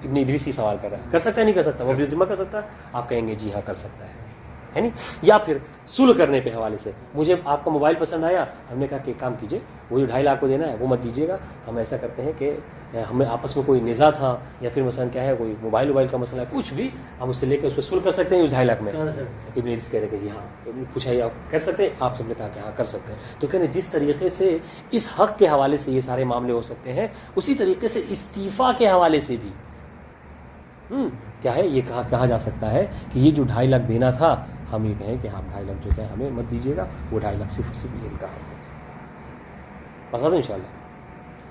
ابن ادریس ہی سوال کر رہا ہے، کر سکتا ہے نہیں کر سکتا، وہ ذمہ کر سکتا ہے. آپ کہیں گے جی ہاں کر سکتا ہے نہیں. یا پھر صلح کرنے پہ حوالے سے، مجھے آپ کا موبائل پسند آیا، ہم نے کہا کہ کام کیجیے، وہ جو 2.5 لاکھ کو دینا ہے وہ مت دیجیے گا، ہم ایسا کرتے ہیں کہ ہمیں آپس میں کوئی نزاع تھا یا پھر مثلا کیا ہے کوئی موبائل کا مسئلہ ہے، کچھ بھی ہم اس سے لے کے اس کو صلح کر سکتے ہیں اس 2.5 لاکھ میں. ابن ادریس کہہ رہے کہ جی ہاں، پوچھا آپ کر سکتے ہیں، آپ سب نے کہا کہ ہاں کر سکتے ہیں. تو کہنے جس طریقے سے اس حق کے حوالے سے یہ سارے معاملے ہو سکتے ہیں، اسی طریقے سے استعفاء کے حوالے سے بھی کیا ہے یہ کہا جا سکتا ہے کہ یہ جو 2.5 لاکھ دینا تھا، ہم یہ کہیں کہ ہم 2.5 لاکھ جو ہے ہمیں مت دیجیے گا، وہ 2.5 لاکھ صرف یہ کہا ہے. بس ان شاء اللہ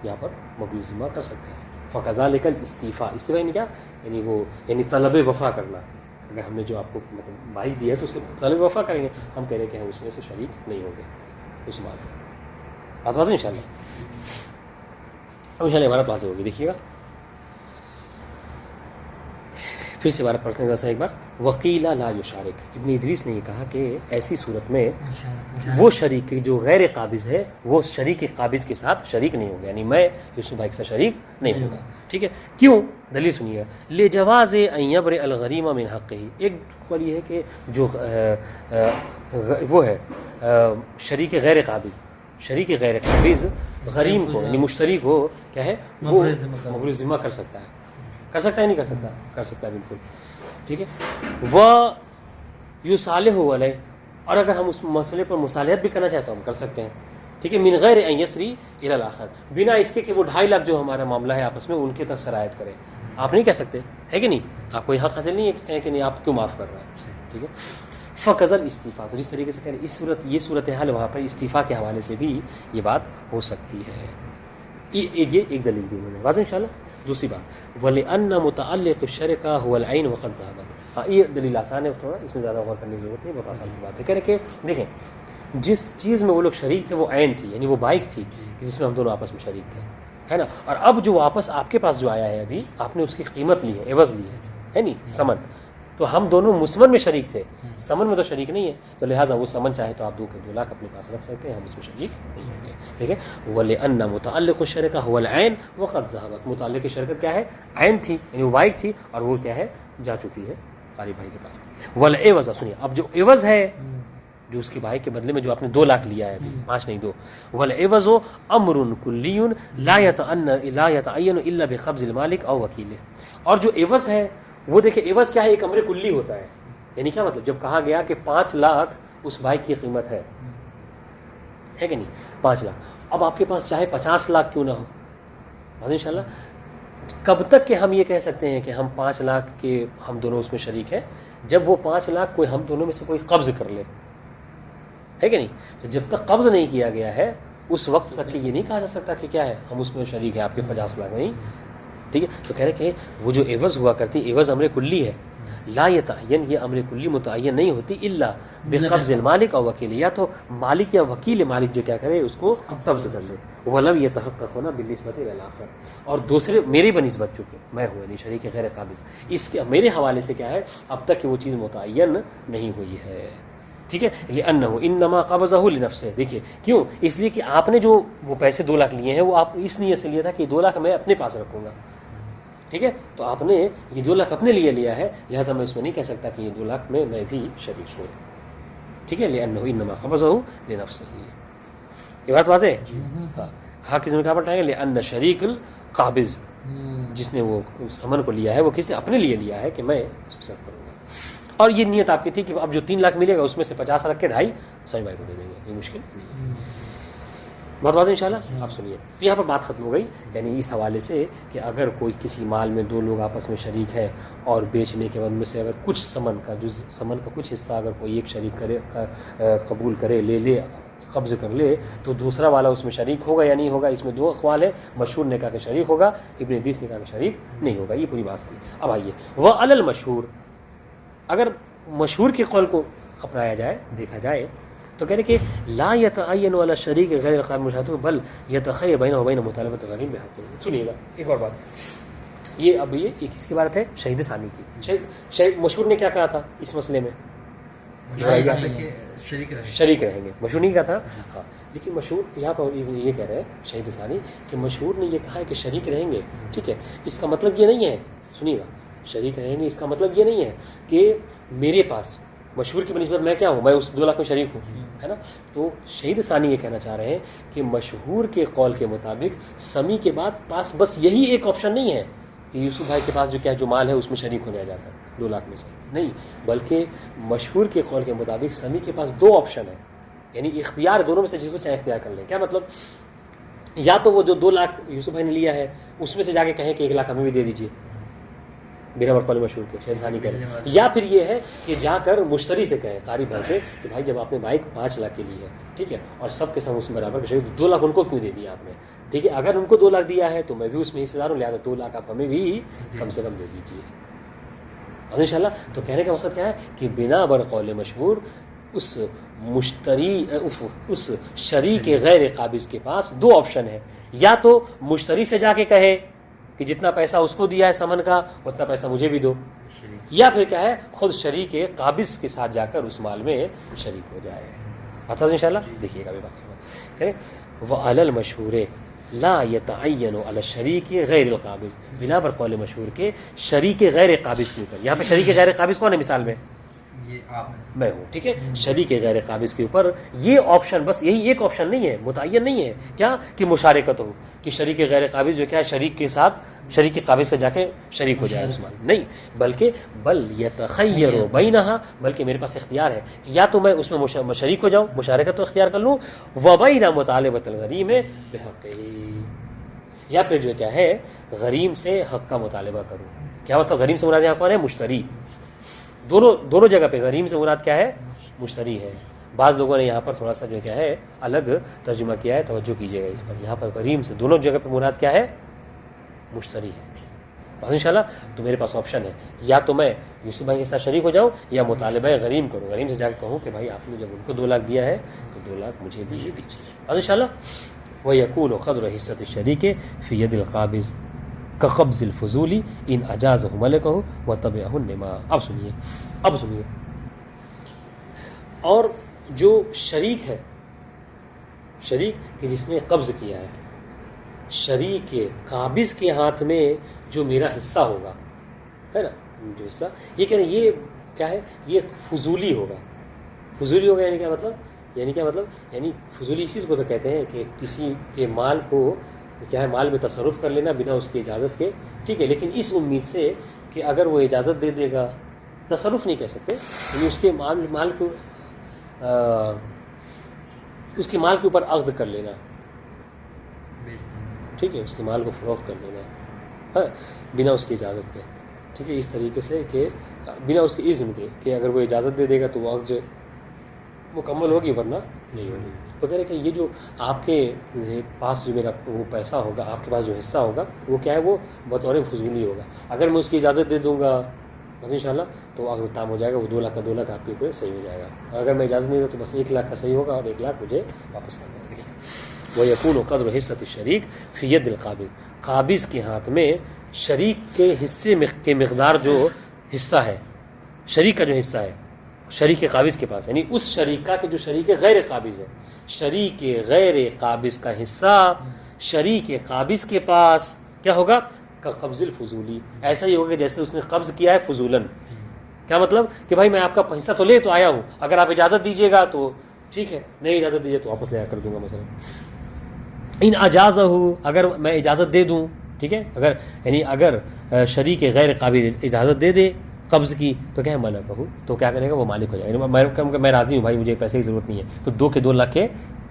یہاں پر مبری ذمہ کر سکتے ہیں. فَكَذَلِكَ الْإِسْتِيفَاء، استعفاء یعنی کیا، یعنی وہ یعنی طلب وفا کرنا. اگر ہم نے جو آپ کو مطلب بائک دی ہے تو اس کے طلب وفا کریں گے، ہم کہہ رہے ہیں کہ ہم اس میں سے شریک نہیں ہوں گے اس بات میں. بات واضح ان شاء اللہ. اب ان شاء اللہ عبارت واضح ہوگی. دیکھیے گا پھر سے عبارت پڑھتے ہیں ذرا ایک بار. وکیل لا یشارک، ابن ادریس نے یہ کہا کہ ایسی صورت میں وہ شریک جو غیر قابض ہے وہ شریک قابض کے ساتھ شریک نہیں ہوگا، یعنی میں یوسف بھائی کے ساتھ شریک نہیں ہوگا. ٹھیک ہے، کیوں؟ دلیل سنیے گا. لجواز ان یبرئ الغریم من حقہ، ایک قول یہ ہے کہ جو وہ ہے شریک غیر قابض شریک غیر قابض غریم کو یعنی مشتری کو کیا ہے وہ مبرر ذمہ کر سکتا ہے نہیں کر سکتا؟ کر سکتا ہے بالکل. ٹھیک ہے. وہ یصالح علیہ، اور اگر ہم اس مسئلے پر مصالحت بھی کرنا چاہتے تو ہم کر سکتے ہیں. ٹھیک ہے. من غیر ان یسری الی الاخر، بنا اس کے کہ وہ 2.5 لاکھ جو ہمارا معاملہ ہے آپس میں ان کے تک سرایت کرے. آپ نہیں کہہ سکتے ہے کہ نہیں؟ آپ کو یہ حق حاصل نہیں ہے کہ کہیں کہ نہیں آپ کیوں معاف کر رہے ہیں. ٹھیک ہے. فقضل استعفیٰ، تو جس طریقے سے کہہ رہے ہیں یہ صورتحال وہاں پر استعفیٰ کے حوالے سے بھی یہ بات ہو سکتی ہے. یہ ایک دلیل دی انہوں نے. واضح انشاءاللہ. دوسری بات وَلِأَنَّ مُتَعَلِّقُ الشَّرِكَةِ هُوَ الْعَيْنُ وَقَدْ ذَهَبَتْ. ہاں یہ دلیل آسان ہے تھوڑا، اس میں زیادہ غور کرنے کی ضرورت نہیں، بہت آسان سی بات ہے. کہہ رہے کہ دیکھیں جس چیز میں وہ لوگ شریک تھے وہ عین تھی، یعنی وہ بائک تھی جس میں ہم دونوں آپس میں شریک تھے، ہے نا. اور اب جو واپس آپ کے پاس جو آیا ہے ابھی آپ نے اس کی قیمت لی ہے، عوض لی ہے نہیں ثمن. تو ہم دونوں مسمن میں شریک تھے، سمن میں تو شریک نہیں ہے، تو لہٰذا وہ سمن چاہے تو آپ 2 لاکھ اپنے پاس رکھ سکتے ہیں، ہم اس میں شریک نہیں ہوں گے. ٹھیک ہے. وَلِأَنَّ مُتَعَلِّقُ الشَّرِكَةِ هُوَ الْعَيْنُ وَقَدْ ذَهَبَتْ. متعلق شرکت کیا ہے؟ عین تھی، یعنی وہ بائک تھی اور وہ کیا ہے جا چکی ہے قاری بھائی کے پاس. وَالْعِوَضُ، سنیے اب جو عوض ہے جو اس کی بھائی کے بدلے میں جو آپ نے 2 لاکھ لیا ہے ابھی، 5 نہیں 2. وَالْعِوَضُ أَمْرٌ كُلِّيٌّ لَا يَتَعَيَّنُ إِلَّا بِقَبْضِ الْمَالِكِ أَوْ وَكِيلِهِ. اور جو عوض ہے وہ دیکھیں عوض کیا ہے؟ ایک امر کلی ہوتا ہے. یعنی کیا مطلب؟ جب کہا گیا کہ 5 لاکھ اس بائک کی قیمت ہے کہ نہیں، 5 لاکھ. اب آپ کے پاس چاہے 50 لاکھ کیوں نہ ہو، بس انشاءاللہ کب تک کہ ہم یہ کہہ سکتے ہیں کہ ہم 5 لاکھ کے ہم دونوں اس میں شریک ہیں؟ جب وہ 5 لاکھ کوئی ہم دونوں میں سے کوئی قبض کر لے، ہے کہ نہیں. تو جب تک قبض نہیں کیا گیا ہے اس وقت تک کہ یہ نہیں کہا جا سکتا کہ کیا ہے ہم اس میں شریک ہیں آپ کے 50 لاکھ نہیں. ٹھیک ہے. تو کہہ رہے کہ وہ جو عوض ہوا کرتی عوض امر کلی ہے، لا یتعین، یہ امر کلی متعین نہیں ہوتی الا بقبض المالک او وکیل، یا تو مالک یا وکیل مالک جو کیا کرے اس کو قبض کر لے. ولم یتحقق ہونا بالنسبت الی الاخر، اور دوسرے میری بنسبت چونکہ میں ہوں یعنی شریک غیر قابض، اس کے میرے حوالے سے کیا ہے اب تک کہ وہ چیز متعین نہیں ہوئی ہے. ٹھیک ہے. لأنہ انما قبضہ لنفسہ. دیکھیے کیوں؟ اس لیے کہ آپ نے جو وہ پیسے 2 لاکھ لیے ہیں وہ آپ اس نیت سے لیا تھا کہ 2 لاکھ میں اپنے پاس رکھوں گا. ٹھیک ہے. تو آپ نے یہ 2 لاکھ اپنے لیے لیا ہے، لہٰذا میں اس میں نہیں کہہ سکتا کہ یہ 2 لاکھ میں بھی شریک ہوں. ٹھیک ہے. لأنہ انما قبضہ لنفسہ. یہ بات واضح ہے؟ ہاں. ہاں کس میں کہاں پر ٹائیں گے؟ لأن شریک القابض، جس نے وہ سمن کو لیا ہے وہ کس نے اپنے لیے لیا ہے کہ میں اس کو صرف کروں گا. اور یہ نیت آپ کی تھی کہ اب جو 3 لاکھ ملے گا اس میں سے 50 رکھ کے 2.5 سوئی بھائی کو دے دیں گے. یہ مشکل نہیں. بہت واضح انشاءاللہ. آپ سنیے یہاں پر بات ختم ہو گئی، یعنی اس حوالے سے کہ اگر کوئی کسی مال میں 2 لوگ آپس میں شریک ہے اور بیچنے کے بعد میں سے اگر کچھ سمن کا کچھ حصہ اگر کوئی ایک شریک کرے قبول کرے لے قبض کر لے تو دوسرا والا اس میں شریک ہوگا یا نہیں ہوگا؟ اس میں 2 اقوال ہے. مشہور نے کہا کہ شریک ہوگا، ابن حدیث نے کہا کہ شریک نہیں ہوگا. یہ پوری بات تھی. اب آئیے وہ علی المشہور، اگر مشہور کے قول کو اپنایا جائے دیکھا جائے تو کہہ رہے کہ لا یتعین علی شریک غیر القابض مشاہدہ بل یتخیر بینہ و بین مطالبۃ الغریم بحق. سنیے گا ایک اور بات، یہ اب یہ کس کی بات ہے؟ شہید ثانی کی. شہید مشہور نے کیا کہا تھا اس مسئلے میں؟ شریک رہیں گے. مشہور نہیں کہا تھا. ہاں لیکن مشہور یہاں پر یہ کہہ رہے ہیں شہید ثانی کہ مشہور نے یہ کہا ہے کہ شریک رہیں گے. ٹھیک ہے. اس کا مطلب یہ نہیں ہے، سنیے گا، شریک رہیں گے اس کا مطلب یہ نہیں ہے کہ میرے پاس مشہور کی بنسبت میں کیا ہوں، میں اس 2 لاکھ میں شریک ہوں، ہے نا. تو شہید ثانی یہ کہنا چاہ رہے ہیں کہ مشہور کے قول کے مطابق سمی کے بعد پاس بس یہی ایک آپشن نہیں ہے کہ یوسف بھائی کے پاس جو کیا جو مال ہے اس میں شریک ہونے جاتا ہے 2 لاکھ میں سے نہیں، بلکہ مشہور کے قول کے مطابق سمی کے پاس 2 آپشن ہیں، یعنی اختیار دونوں میں سے جس کو چاہے اختیار کر لیں. کیا مطلب؟ یا تو وہ جو 2 لاکھ یوسف بھائی نے لیا ہے اس میں سے جا کے کہیں کہ 1 لاکھ ہمیں بھی دے دیجیے، بنا قول مشہور کے شہید ثانی کریں، یا پھر یہ ہے کہ جا کر مشتری سے کہیں قاری بھائی سے کہ بھائی جب آپ نے بائک 5 لاکھ کے لی ہے، ٹھیک ہے، اور سب کے سب اس میں برابر 2 لاکھ ان کو کیوں دے دیا آپ نے؟ ٹھیک ہے. اگر ان کو 2 لاکھ دیا ہے تو میں بھی اس میں حصہ دار ہوں، لہٰذا 2 لاکھ آپ ہمیں بھی کم سے کم دے دیجیے. اور انشاءاللہ تو کہنے کا مقصد کیا ہے کہ بنا بر قول مشہور اس شریک غیر قابض کے پاس 2 آپشن ہیں، یا تو مشتری سے جا کے کہے کہ جتنا پیسہ اس کو دیا ہے سمن کا اتنا پیسہ مجھے بھی دو، یا پھر کیا ہے خود شریک قابض کے ساتھ جا کر اس مال میں شریک ہو جائے. اچھا انشاءاللہ دیکھیے گا باقی. وعلی المشہور لا یتعین علی الشریک غیر القابض، بنا پر قول مشہور کے شریک غیر قابض کے اوپر. یہاں پہ شریک غیر قابض کون ہے مثال میں؟ یہ آپ میں ہوں. ٹھیک ہے, شریک غیر قابض کے اوپر یہ آپشن, بس یہی ایک آپشن نہیں ہے, متعین نہیں ہے کیا کہ مشارکت ہو, کہ شریک غیر قابض جو کیا ہے شریک کے ساتھ شریک قابض سے جا کے شریک ہو جائے عثمان, نہیں, بلکہ بل یتخیر بینہا, بلکہ میرے پاس اختیار ہے کہ یا تو میں اس میں شریک ہو جاؤں, مشارکت تو اختیار کر لوں, وبین مطالبۃ الغریم بحقہ, یا پھر جو کیا ہے غریم سے حق کا مطالبہ کروں. کیا مطلب غریم سے مراد یہاں کون ہے؟ مشتری. دونوں جگہ پہ غریم سے مراد کیا ہے؟ مشتری ہے. بعض لوگوں نے یہاں پر تھوڑا سا جو کیا ہے الگ ترجمہ کیا ہے, توجہ کیجیے گا اس پر. یہاں پر غریم سے دونوں جگہ پہ مراد کیا ہے؟ مشتری ہے. بس انشاءاللہ تو میرے پاس آپشن ہے, یا تو میں یوسف بھائی کے ساتھ شریک ہو جاؤں یا مطالبہ غریم کروں, غریم سے جا کے کہوں کہ بھائی آپ نے جب ان کو 2 لاکھ دیا ہے تو 2 لاکھ مجھے بھی دیجیے. بس انشاءاللہ وَيَكُونُ قَدْرُ حِصَّةِ الشَّرِيكِ فِي يَدِ الْقَابِضِ كَقَبْضِ الْفُضُولِ إِنْ أَجَازَهُ مَلِكُهُ وَتَبِعَهُ النِّمَاءُ. اب سنیے, اور جو شریک ہے, شریک کہ جس نے قبض کیا ہے, شریک قابض کے ہاتھ میں جو میرا حصہ ہوگا ہے نا, جو حصہ یہ کہہ رہے ہیں یہ کیا ہے, یہ فضولی ہوگا. فضولی ہوگا یعنی کیا مطلب, یعنی فضولی اس چیز کو تو کہتے ہیں کہ کسی کے مال کو کیا ہے مال میں تصرف کر لینا بنا اس کی اجازت کے. ٹھیک ہے, لیکن اس امید سے کہ اگر وہ اجازت دے دے گا, تصرف نہیں کہہ سکتے, یعنی اس کے مال کو اس کے مال کے اوپر عقد کر لینا. ٹھیک ہے, اس کے مال کو فروخت کر لینا ہے بنا اس کی اجازت کے. ٹھیک ہے, اس طریقے سے کہ بنا اس کے اذن کے, کہ اگر وہ اجازت دے دے گا تو وہ عقد جو مکمل ہوگی ورنہ نہیں ہوگی. تو کہہ رہے کہ یہ جو آپ کے پاس جو میرا وہ پیسہ ہوگا, آپ کے پاس جو حصہ ہوگا وہ کیا ہے, وہ بطور فضولی ہوگا. اگر میں اس کی اجازت دے دوں گا بس انشاءاللہ تو عقد تام ہو جائے گا, وہ 2 لاکھ کا 2 لاکھ آپ کے اوپر صحیح ہو جائے گا. اور اگر میں اجازت نہیں دوں تو بس 1 لاکھ کا صحیح ہوگا اور 1 لاکھ مجھے واپس کرنا ہے. دیکھیں, وَيَكُونُ قَدْرُ حِصَّةِ الشَّرِيكِ فِي يَدِ الْقَابِضِ, قابض کے ہاتھ میں شریک کے حصے کے مقدار جو حصہ ہے, شریک کا جو حصہ ہے شریک قابض کے پاس, یعنی اس شریک کا کہ جو شریک غیر قابض ہے, شریک غیر قابض کا حصہ شریک قابض کے پاس کیا ہوگا, کا قبض الفضولی, ایسا ہی ہوگا جیسے اس نے قبض کیا ہے فضولاً. کیا مطلب کہ بھائی میں آپ کا پیسہ تو لے تو آیا ہوں, اگر آپ اجازت دیجیے گا تو ٹھیک ہے, نہیں اجازت دیجیے تو واپس لے کر دوں گا مثلا. ان اجازہ, اگر میں اجازت دے دوں, ٹھیک ہے, اگر یعنی اگر شریک غیر قابل اجازت دے دے قبض کی تو کیا ہے مالک ہوں, تو کیا کرے گا, وہ مالک ہو جائے گا. میں راضی ہوں بھائی, مجھے پیسے کی ضرورت نہیں ہے, تو 2 کے 2 لاکھ کے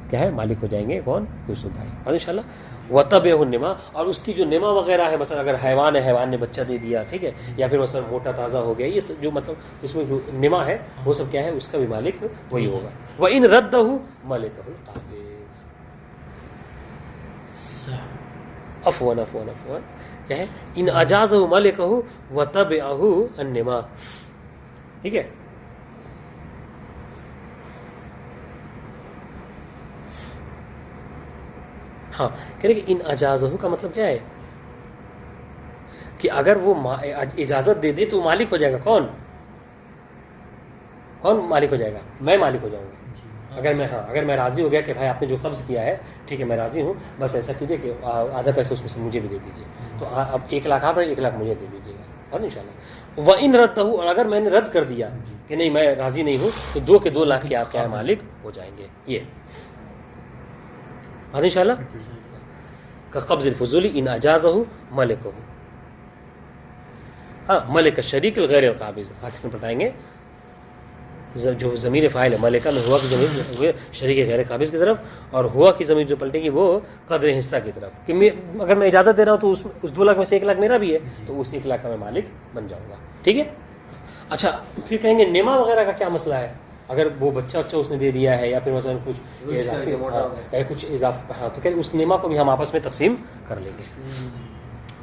کیا ہے مالک ہو جائیں گے. کون؟ یوسف بھائی. اور انشاءاللہ وَتَبِعُهُ النِّمَا, اور اس کی جو نما وغیرہ ہے, مثلا اگر حیوان ہے, حیوان نے بچہ دے دیا, ٹھیک ہے, یا پھر مثلا موٹا تازہ ہو گیا, یہ جو مطلب اس میں جو نما ہے وہ سب کیا ہے, اس کا بھی مالک وہی ہوگا. وَإِن رَدَّهُ مَلِكَهُ الْقَابِض. عفواً کیا ہے, ان اجازہ مالکہ وتبعہ النما. ٹھیک ہے, ہاں کہہ رہے کہ ان اجازہ کا مطلب کیا ہے کہ اگر وہ اجازت دے دے تو مالک ہو جائے گا. کون مالک ہو جائے گا؟ میں مالک ہو جاؤں گا. اگر میں راضی ہو گیا کہ بھائی آپ نے جو قبض کیا ہے ٹھیک ہے میں راضی ہوں, بس ایسا کیجیے کہ آدھا پیسہ اس میں سے مجھے بھی دے دیجیے, تو اب 1 لاکھ آپ 1 لاکھ مجھے دے دیجیے گا. اور ان شاء اللہ وَإِن رَدَّهُ, اور اگر میں نے رد کر دیا کہ نہیں میں راضی نہیں ہوں, تو 2 کے 2 لاکھ کے آپ کیا مالک ہو جائیں گے. یہ ان شاء اللہ کا قبض الفضولی ان اجازہ ملکہ. ہاں, ملک الشریک الغیر القابض, کس میں پلٹائیں گے, جو ضمیر فاعل ہے ملکہ میں ہوا کی ضمیر شریک غیر قابض کی طرف, اور ہوا کی ضمیر جو پلٹے گی وہ قدر حصہ کی طرف, کہ اگر میں اجازت دے رہا ہوں تو اس 2 لاکھ میں سے 1 لاکھ میرا بھی ہے, تو اس 1 لاکھ کا میں مالک بن جاؤں گا. ٹھیک ہے. اچھا, پھر کہیں گے نما وغیرہ کا کیا مسئلہ ہے, اگر وہ بچہ اس نے دے دیا ہے, یا پھر مثلا کچھ اضافہ, ہاں, تو کہ اس نما کو بھی ہم آپس میں تقسیم کر لیں گے.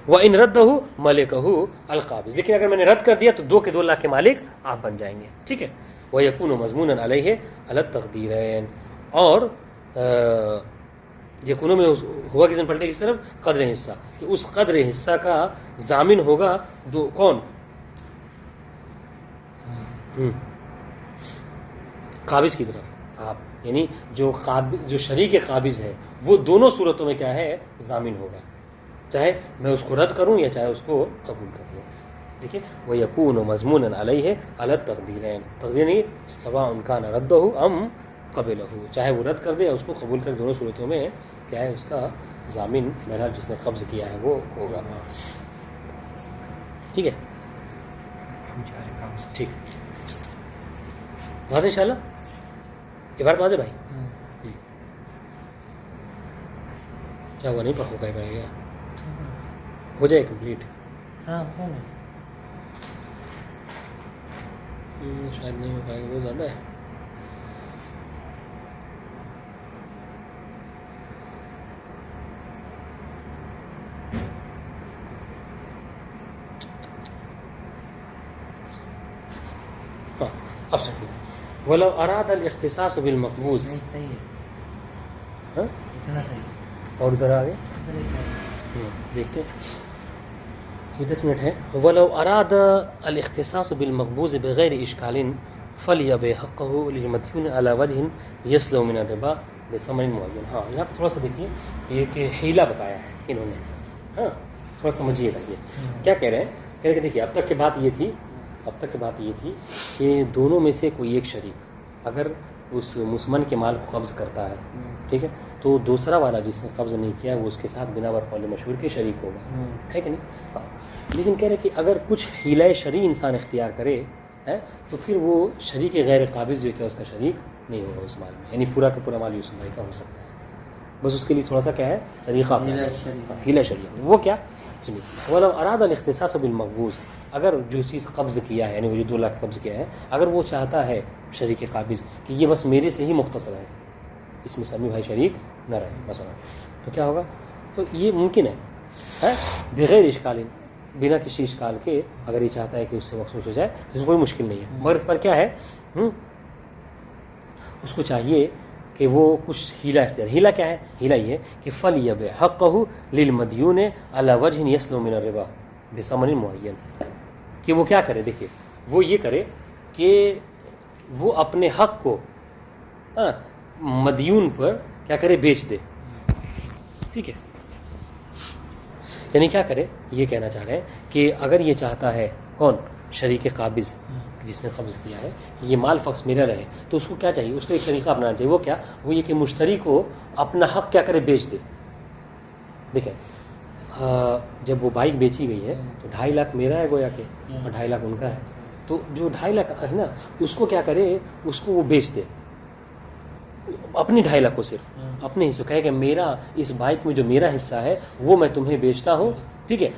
وَإِن رَدَّهُ مَلِكَهُ الْقَابِض, لیکن اگر میں نے رد کر دیا تو 2 کے 2 لاکھ کے مالک آپ بن جائیں گے. ٹھیک ہے. وَيَكُونُ مَضْمُونًا عَلَيْهِ عَلَى التَّقْدِيرَيْنِ, اور یکونوں میں ہوا کی ضمیر پلٹے کس طرف, قدر حصہ, کہ اس قدر حصہ کا ضامن ہوگا کون, قابض کی طرف آپ, یعنی جو شریک قابض ہے وہ دونوں صورتوں میں کیا ہے ضامن ہوگا, چاہے میں اس کو رد کروں یا چاہے اس کو قبول کر لوں. دیکھیے وہ یکون مضمون علیہ الگ تقدیرین، تقدیر نہیں سواء کان ردہ ام قبلہ، چاہے وہ رد کر دے یا اس کو قبول کر، دونوں صورتوں میں کیا ہے اس کا ضامن بہرحال جس نے قبض کیا ہے وہ ہوگا. ٹھیک ہے ٹھیک واضح ان شاء اللہ یہ بات واضح بھائی. کیا ہوا نہیں پڑھو کا گیا ہو جائے کمپلیٹ؟ ہاں کون شاید نہیں ہو پائے گا، بہت زیادہ ہے. ہاں اب سنیے ولو اراد الاختصاص بالمقبوض، نہیں صحیح ہے، ہاں اتنا صحیح اور ادھر آگے ادھر ایک ہے. دیکھتے ہیں یہ 10 منٹ ہے. ولو اراد الاختصاص بالمقبوض بغیر اشکال فلیب حقه للمدیون على وجه يسلم من الربا بثمن معین. ہاں یہاں پہ تھوڑا سا دیکھیے یہ کہ حیلہ بتایا ہے انہوں نے. ہاں تھوڑا سمجھیے گا یہ کیا کہہ رہے ہیں. کہہ رہے کہ دیکھیے اب تک کی بات یہ تھی کہ دونوں میں سے کوئی ایک شریک اگر اس مسلمان کے مال کو قبض کرتا ہے، ٹھیک ہے، تو دوسرا والا جس نے قبض نہیں کیا وہ اس کے ساتھ بنا بر قول مشہور کے شریک ہوگا، ہے کہ نہیں. ہاں لیکن کہہ رہے کہ اگر کچھ حیلہ شرعی انسان اختیار کرے ہے تو پھر وہ شریک غیر قابض جو کہ اس کا شریک نہیں ہوگا اس مال میں، یعنی پورا کا پورا مال یوسف بھائی کا ہو سکتا ہے. بس اس کے لیے تھوڑا سا کیا ہے طریقہ حیلہ شرعی. وہ کیا سنیے ولو اراد الاختصاص بالمقبوض، اگر جو چیز قبض کیا ہے یعنی وہ جو 2 لاکھ قبض کیا ہے اگر وہ چاہتا ہے شریک قابض کہ یہ بس میرے سے ہی مختصر ہے، اس میں سمی بھائی شریک نہ رہے مثلا، تو کیا ہوگا؟ تو یہ ممکن ہے بغیر اشکال، بنا کسی اشکال کے اگر یہ چاہتا ہے کہ اس سے مخصوص ہو جائے تو اس میں کوئی مشکل نہیں ہے. مگر پر کیا ہے اس کو چاہیے کہ وہ کچھ حیلہ اختیار. حیلہ کیا ہے؟ حیلہ یہ کہ فلیب حقہ للمدیون علی وجہ یسلم من الربا بثمن معین، کہ وہ کیا کرے. دیکھیے وہ یہ کرے کہ وہ اپنے حق کو مدیون پر کیا کرے بیچ دے. ٹھیک ہے، یعنی کیا کرے یہ کہنا چاہ رہے ہیں کہ اگر یہ چاہتا ہے کون شریک قابض جس نے قبض کیا ہے کہ یہ مال فقط میرا رہے تو اس کو کیا چاہیے، اس کو ایک طریقہ اپنانا چاہیے. وہ کیا؟ وہ یہ کہ مشتری کو اپنا حق کیا کرے بیچ دے. دیکھیں جب وہ بائک بیچی گئی ہے تو 2.5 لاکھ میرا ہے گویا کہ اور 2.5 لاکھ ان کا ہے. تو جو 2.5 لاکھ ہے نا اس کو کیا کرے، اس کو وہ بیچ دے اپنی 2.5 لاکھ کو، صرف اپنے حصے کہے کہ میرا اس بائک میں جو میرا حصہ ہے وہ میں تمہیں بیچتا ہوں. ٹھیک ہے،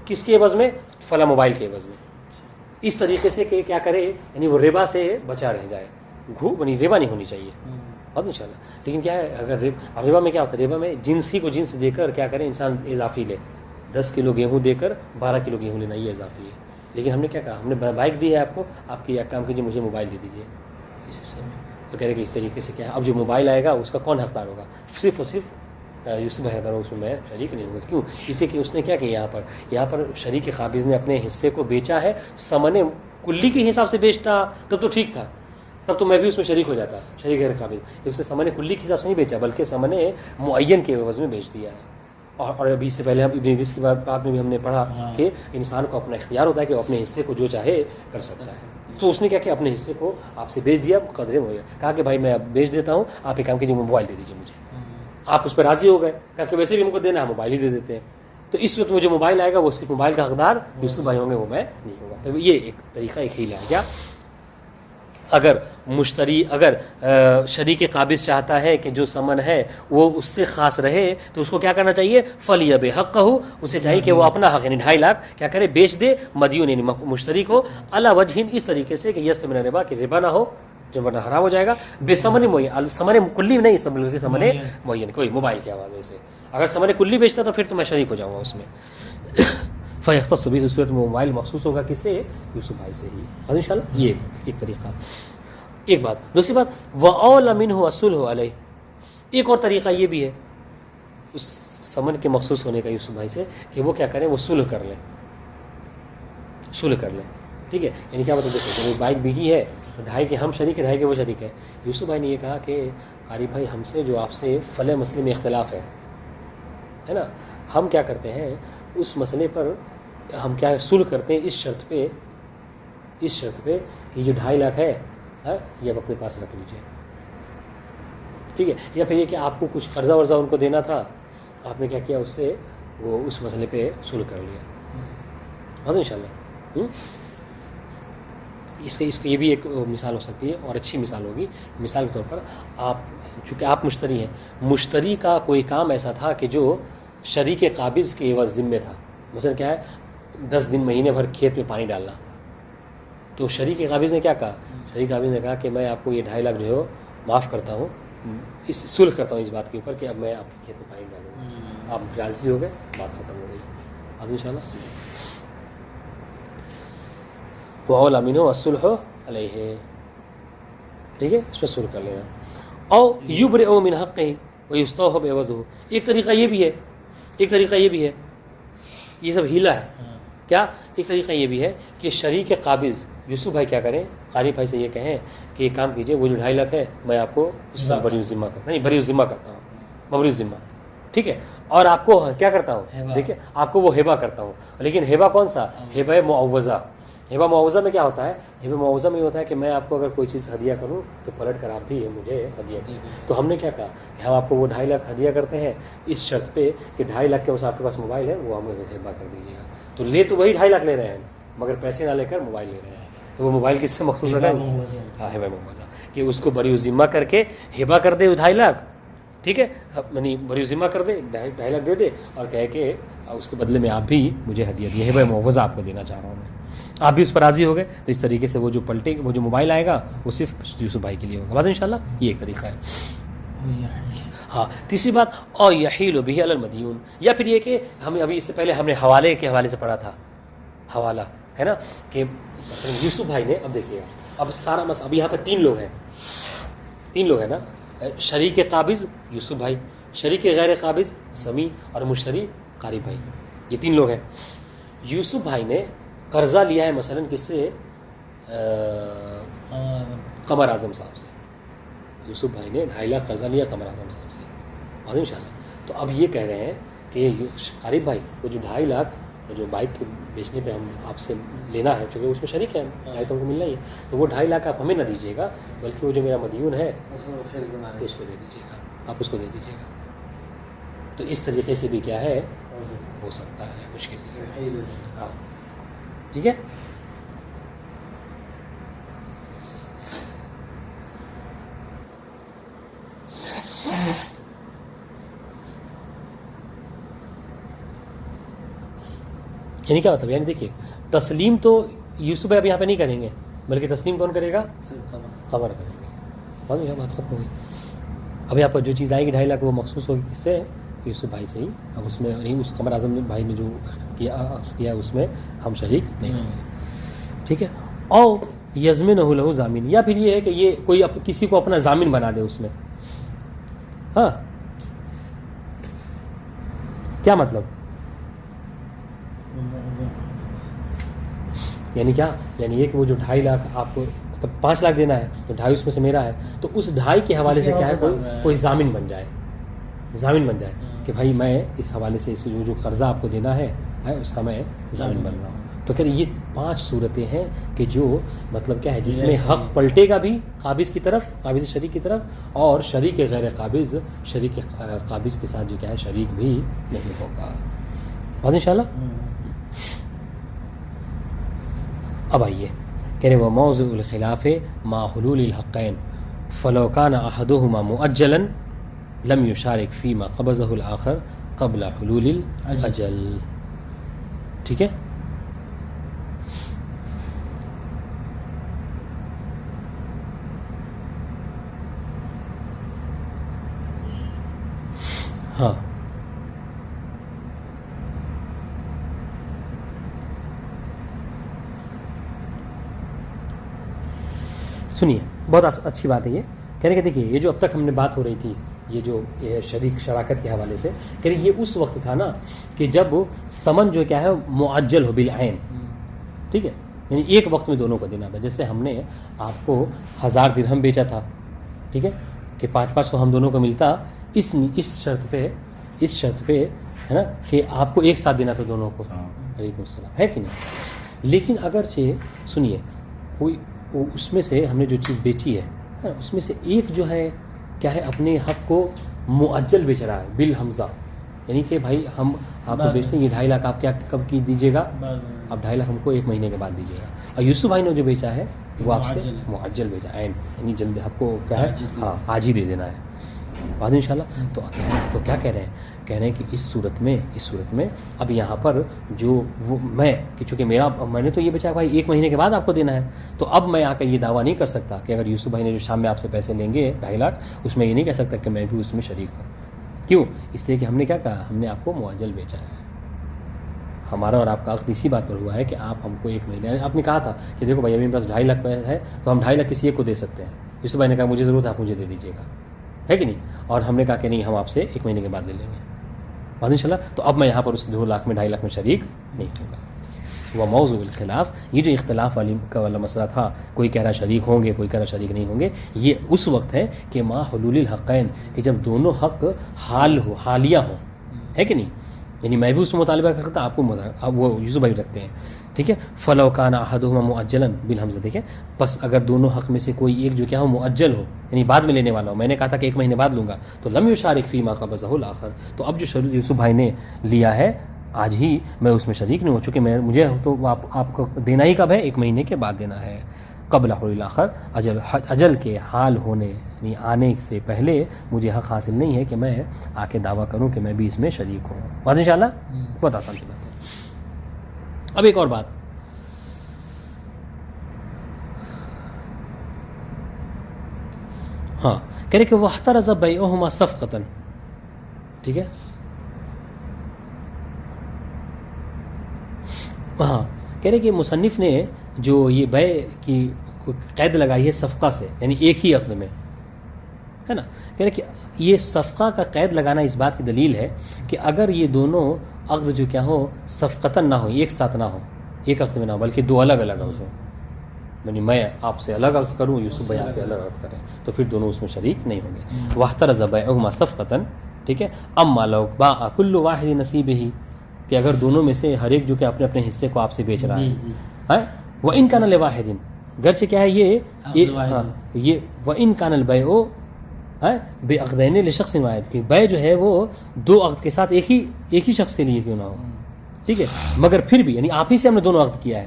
کس کے عوض میں؟ فلاں موبائل کے عوض میں. اس طریقے سے کہ کیا کرے یعنی وہ ربا سے بچا رہ جائے. یعنی ربا نہیں ہونی چاہیے بہت ان شاء اللہ. لیکن کیا ہے اگر ربا میں کیا ہوتا ہے، ربا میں جنس ہی کو جنس دے کر کیا کرے انسان اضافی لے. 10 کلو گیہوں دے کر 12 کلو گیہوں لینا یہ اضافی ہے. لیکن ہم نے کیا کہا، ہم نے بائک دی ہے آپ کو، آپ کی ایک کام کیجیے مجھے موبائل دے دیجیے اس حصے میں. تو کہہ رہے کہ اس طریقے سے کیا ہے اب جو موبائل آئے گا اس کا کون حقدار ہوگا؟ صرف اور صرف یوسف بھائی حقدار ہوگا، اس میں شریک نہیں ہوگا. کیوں؟ اس سے کہ اس نے کیا کہ یہاں پر شریک قابض نے اپنے حصے کو بیچا ہے ثمن کلی کے حساب سے بیچتا تب تو ٹھیک تھا، تب تو میں بھی اس میں شریک ہو جاتا شریک غیر قابض. اس نے ثمن کلی کے حساب سے نہیں بیچا بلکہ ثمن معین کے عوض میں بیچ دیا ہے. اور ابھی سے پہلے ہم ابن ادریس کی بات میں بھی ہم نے پڑھا کہ انسان کو اپنا اختیار ہوتا ہے کہ وہ اپنے حصے کو جو چاہے کر سکتا ہے. تو اس نے کیا کہ اپنے حصے کو آپ سے بیچ دیا قدرے میں ہو گیا. کہا کہ بھائی میں اب بیچ دیتا ہوں، آپ ایک کام کیجیے موبائل دے دیجیے مجھے. آپ اس پہ راضی ہو گئے، کہا کہ ویسے بھی ہم کو دینا ہے موبائل ہی دے دیتے ہیں. تو اس وقت مجھے موبائل آئے گا وہ صرف موبائل کا حقدار یوسف بھائی ہوں گے، وہ میں نہیں ہوگا. تو یہ ایک طریقہ ایک حیلہ ہے. کیا اگر مشتری شریک قابض چاہتا ہے کہ جو ثمن ہے وہ اس سے خاص رہے تو اس کو کیا کرنا چاہیے؟ فلیب حقہ، اسے چاہیے کہ وہ اپنا حق یعنی 2.5 لاکھ کیا کرے بیچ دے مدیون یعنی مشتری کو علی وجہ اس طریقے سے کہ یستم من الربا کہ ربا نہ ہو جو ورنہ حرام ہو جائے گا. بے ثمن معین، ثمن کلی نہیں سب بلکہ ثمن معین کوئی موبائل کے حوالے سے. اگر ثمن کلی بیچتا تو پھر تو میں شریک ہو جاؤں گا اس میں. فیختص بھی صورت میں موبائل مخصوص ہوگا کس سے؟ یوسف بھائی سے ہی ان شاء اللہ. یہ ایک طریقہ. ایک بات. دوسری بات وَأَوْلَ مِنْهُ وَصُلْهُ عَلَيْهِ، ایک اور طریقہ یہ بھی ہے اس ثمن کے مخصوص ہونے کا یوسف بھائی سے کہ وہ کیا کریں، وہ صلح کر لیں. صلح کر لیں. ٹھیک ہے، یعنی کیا مطلب دیکھیں بائک بکی ہے 2.5 کے ہم شریک ہے 2.5 کے وہ شریک ہے. یوسف بھائی نے یہ کہا کہ قاری بھائی ہم سے جو آپ سے فلاں مسئلے میں اختلاف ہے نا، ہم کیا کرتے ہیں اس مسئلے پر ہم کیا صلح کرتے ہیں اس شرط پہ کہ جو 2.5 لاکھ ہے یہ اب اپنے پاس رکھ لیجیے، ٹھیک ہے. یا پھر یہ کہ آپ کو کچھ قرضہ ورضہ ان کو دینا تھا، آپ نے کیا کیا اس سے وہ اس مسئلے پہ صلح کر لیا. بس ان شاء اللہ اس کا یہ بھی ایک مثال ہو سکتی ہے اور اچھی مثال ہوگی. مثال کے طور پر آپ چونکہ آپ مشتری ہیں، مشتری کا کوئی کام ایسا تھا کہ جو شریک قابض کے عوض ذمے تھا. مثلا کیا ہے 10 دن مہینے بھر کھیت میں پانی ڈالنا، تو شریک قابض نے کیا کہا؟ شریک قابض نے کہا کہ میں آپ کو یہ 2.5 لاکھ جو ہے معاف کرتا ہوں، اس صلح کرتا ہوں اس بات کے اوپر کہ اب میں آپ کے کھیت میں پانی ڈالوں گا. آپ راضی ہو گئے، بات ختم ہو گئی. آج ان شاء اللہ وَأَوْ الْأَمِينُ وَالصُّلْحُ عَلَيْهِ، ٹھیک ہے، اس پہ صلح کر لینا. او یبرئ من حقہ ویستوہب عوضہ، ایک طریقہ یہ بھی ہے، یہ سب ہیلا ہے. کیا ایک طریقہ یہ بھی ہے کہ شریک قابض یوسف بھائی کیا کریں، قاری بھائی سے یہ کہیں کہ یہ کام کیجئے، وہ جو 2.5 لاکھ ہے میں آپ کو اس سے بری ذمہ کرتا ہوں، مبری ذمہ، ٹھیک ہے. اور آپ کو کیا کرتا ہوں، دیکھیں آپ کو وہ ہبہ کرتا ہوں. لیکن ہبہ کون سا؟ ہبہ معوضہ. ہبہ معوضہ میں کیا ہوتا ہے؟ ہبہ معوضہ میں یہ ہوتا ہے کہ میں آپ کو اگر کوئی چیز ہدیہ کروں تو پلٹ کر آپ بھی مجھے ہدیہ دیں. تو ہم نے کیا کہا کہ ہم آپ کو وہ 2.5 لاکھ ہدیہ کرتے ہیں اس شرط پہ کہ 2.5 لاکھ کے اس آپ کے پاس موبائل ہے وہ ہمیں ہبہ کر دیجیے گا. تو لے تو وہی 2.5 لاکھ لے رہے ہیں مگر پیسے نہ لے کر موبائل لے رہے ہیں. تو وہ موبائل کس سے مخصوص ہے؟ ہاں ہبہ معوضہ، کہ اس کو بری ذمہ کر کے ہبہ کر دے 2.5 لاکھ، ٹھیک ہے، یعنی بری ذمہ کر دے 2.5 لاکھ دے دے اور کہے کہ اس کے بدلے میں آپ بھی مجھے ہدیہ دیے، ہبہ معوضہ آپ کو دینا چاہ رہا ہوں میں. آپ بھی اس پر راضی ہو گئے تو اس طریقے سے وہ جو موبائل آئے گا وہ صرف یوسف بھائی کے لیے ہوگا. بس انشاءاللہ یہ ایک طریقہ ہے. ہاں تیسری بات اور یحیل بہ علی المدیون، یا پھر یہ کہ ہم ابھی اس سے پہلے ہم نے حوالے کے حوالے سے پڑھا تھا، حوالہ ہے نا، کہ مثلا یوسف بھائی نے، اب دیکھیے اب سارا اب یہاں پہ 3 لوگ ہیں نا، شریک قابض یوسف بھائی، شریک غیر قابض سمیع اور مشتری قاری بھائی، یہ 3 لوگ ہیں. یوسف بھائی نے قرضہ لیا ہے مثلا کس سے؟ قمر اعظم صاحب سے. یوسف بھائی نے 2.5 لاکھ قرضہ لیا قمر اعظم صاحب سے، اور انشاءاللہ تو اب یہ کہہ رہے ہیں کہ قاری بھائی وہ جو 2.5 لاکھ جو بائک بیچنے پہ ہم آپ سے لینا ہے، چونکہ اس میں شریک ہے ہم تو ہم کو ملنا ہی ہے، تو وہ 2.5 لاکھ آپ ہمیں نہ دیجیے گا بلکہ وہ جو میرا مدیون ہے اس کو دے دیجیے گا، آپ اس کو دے دیجیے گا. تو اس طریقے سے بھی کیا ہے ہو سکتا ہے، مشکل نہیں ہے. ہاں ٹھیک ہے. یعنی کیا مطلب؟ یعنی دیکھیے تسلیم تو یوسف بھائی اب یہاں پہ نہیں کریں گے بلکہ تسلیم کون کرے گا؟ قمر کریں گے. بات ختم ہو گئی. اب یہاں پر جو چیز آئے گی 2.5 لاکھ وہ مخصوص ہوگی کس سے؟ یوسف بھائی سے ہی. اب اس میں اس قمر اعظم بھائی نے جو کیا اس میں ہم شریک نہیں ہوں گے، ٹھیک ہے. او یضمنہ لہ ضامن، یا پھر یہ ہے کہ یہ کوئی کسی کو اپنا ضامن بنا دے اس میں. ہاں کیا مطلب؟ یعنی کیا؟ یعنی یہ کہ وہ جو 2.5 لاکھ آپ کو مطلب 5 لاکھ دینا ہے تو 2.5 اس میں سے میرا ہے، تو اس 2.5 کے حوالے سے کیا ہے کوئی ضامن بن جائے کہ بھائی میں اس حوالے سے جو قرضہ آپ کو دینا ہے اس کا میں ضامن بن رہا ہوں. تو کہ یہ 5 صورتیں ہیں کہ جو مطلب کیا ہے جس میں حق پلٹے گا بھی قابض کی طرف، قابض شریک کی طرف، اور شریک غیر قابض شریک قابض کے ساتھ جو کیا ہے شریک بھی نہیں ہوگا. بس انشاءاللہ. اب آئیے کہہ رہے وہ موضوع الخلاف ما حلول الحقین فلو کان احدہما مؤجلا لم یشارک فیما قبضہ الآخر قبل حلول الاجل. ٹھیک ہے. ہاں سنیے بہت اچھی بات ہے یہ کہنے کہ دیکھیے یہ جو اب تک ہم نے بات ہو رہی تھی یہ جو شریک شراکت کے حوالے سے کہ یہ اس وقت تھا نا کہ جب ثمن جو کیا ہے معجل ہو بالعین، ٹھیک ہے، یعنی ایک وقت میں دونوں کو دینا تھا. جیسے ہم نے آپ کو 1000 درہم بیچا تھا، ٹھیک ہے، کہ 500 ہم دونوں کو ملتا اس شرط پہ ہے نا کہ آپ کو ایک ساتھ دینا تھا دونوں کو. علیکم السلام، ہے کہ نہیں؟ لیکن اگرچہ سنیے کوئی اس میں سے ہم نے جو چیز بیچی ہے اس میں سے ایک جو ہے کیا ہے اپنے حق کو مؤجل بیچ رہا ہے بالحمزہ، یعنی کہ بھائی ہم آپ کو بیچتے ہیں یہ 2.5 لاکھ آپ کیا کب کی دیجیے گا؟ اب 2.5 لاکھ ہم کو 1 مہینے کے بعد دیجیے گا. اور یوسف بھائی نے جو بیچا ہے وہ آپ سے معجل بیچا ہے، یعنی جلد آپ کو کیا ہے ہاں آج ہی دے دینا ہے بعد ان شاء اللہ. تو کیا کہہ رہے ہیں کہ اس صورت میں اب یہاں پر جو وہ میں کہ چونکہ میں نے تو یہ بیچا بھائی 1 مہینے کے بعد آپ کو دینا ہے، تو اب میں آ کر یہ دعویٰ نہیں کر سکتا کہ اگر یوسف بھائی نے جو شام میں آپ سے پیسے لیں گے 2.5 لاکھ اس میں یہ نہیں کہہ سکتا کہ میں بھی اس میں شریک ہوں. کیوں؟ اس لیے کہ ہم نے کیا کہا، ہم نے آپ کو معجل بیچا ہے. ہمارا اور آپ کا عقد اسی بات پر ہوا ہے کہ آپ ہم کو 1 مہینے، آپ نے کہا تھا کہ دیکھو بھائی ابھی میرے پاس 2.5 لاکھ پیسہ ہے تو ہم 2.5 لاکھ کسی ایک کو دے سکتے ہیں. یوسف بھائی نے کہا مجھے ضرورت ہے آپ مجھے دے دیجیے گا، ہے کہ نہیں؟ اور ہم نے کہا کہ نہیں ہم آپ سے 1 مہینے کے بعد لے لیں گے بعد ان شاء اللہ. تو اب میں یہاں پر اس 2 لاکھ میں 2.5 لاکھ میں شریک نہیں ہوں گا. وہ موضوع الخلاف، یہ جو اختلاف والا مسئلہ تھا، کوئی کہہ رہا شریک ہوں گے کوئی کہہ رہا شریک نہیں ہوں گے، یہ اس وقت ہے کہ ما حلول الحقین، کہ جب دونوں حق حالیہ ہوں، ہے کہ نہیں؟ یعنی میں بھی اس میں مطالبہ کرتا آپ کو اب وہ یوسف بھائی رکھتے ہیں، ٹھیک ہے. فلو کان احدہما مؤجلا بالحمزہ، دیکھیں بس اگر دونوں حق میں سے کوئی ایک جو کیا ہو مؤجل ہو یعنی بعد میں لینے والا ہو، میں نے کہا تھا کہ 1 مہینے بعد لوں گا، تو لم یشارک فیما قبضہ الاخر، تو اب جو شریک یوسف بھائی نے لیا ہے آج ہی میں اس میں شریک نہیں ہوں، چونکہ مجھے تو آپ کو دینا ہی کب ہے؟ 1 مہینے کے بعد دینا ہے. قبل حلول الاخر، اجل کے حال ہونے یعنی آنے سے پہلے مجھے حق حاصل نہیں ہے کہ میں آ کے دعویٰ کروں کہ میں بھی اس میں شریک ہوں. واضح انشاءاللہ؟ بہت آسان سی بات ہے. اب ایک اور بات، ہاں کہہ رہے کہ واحترز بیعہما صفقۃ، ٹھیک ہے. ہاں کہہ رہے کہ مصنف نے جو یہ بیع کی قید لگائی ہے صفقہ سے، یعنی ایک ہی عقد میں، ہے نا. کہہ رہے کہ یہ صفقہ کا قید لگانا اس بات کی دلیل ہے کہ اگر یہ دونوں عقد جو کیا ہو صفقتاً نہ ہو، ایک ساتھ نہ ہو، ایک عقد میں نہ ہو، بلکہ 2 الگ الگ عقد ہوں، یعنی میں آپ سے الگ عقد کروں، یوسف بھائی آپ کے الگ عقد کریں، تو پھر دونوں اس میں شریک نہیں ہوں گے. واحترز بیعہما صفقۃ، ٹھیک ہے. اما لو باع کل واحد نصیبہ، کہ اگر دونوں میں سے ہر ایک جو کہ اپنے اپنے حصے کو آپ سے بیچ رہا ہے، وَإِن كَانَ لِوَاحِدٍ، گرچہ کیا ہے یہ وَإِن كَانَ الْبَيْعُ بِعَقْدَيْنِ لِشَخْصٍ وَاحِدٍ، کہ بیع جو ہے وہ 2 عقد کے ساتھ ایک ہی شخص کے لیے کیوں نہ ہو، ٹھیک ہے. مگر پھر بھی یعنی آپ ہی سے ہم نے دونوں عقد کیا ہے،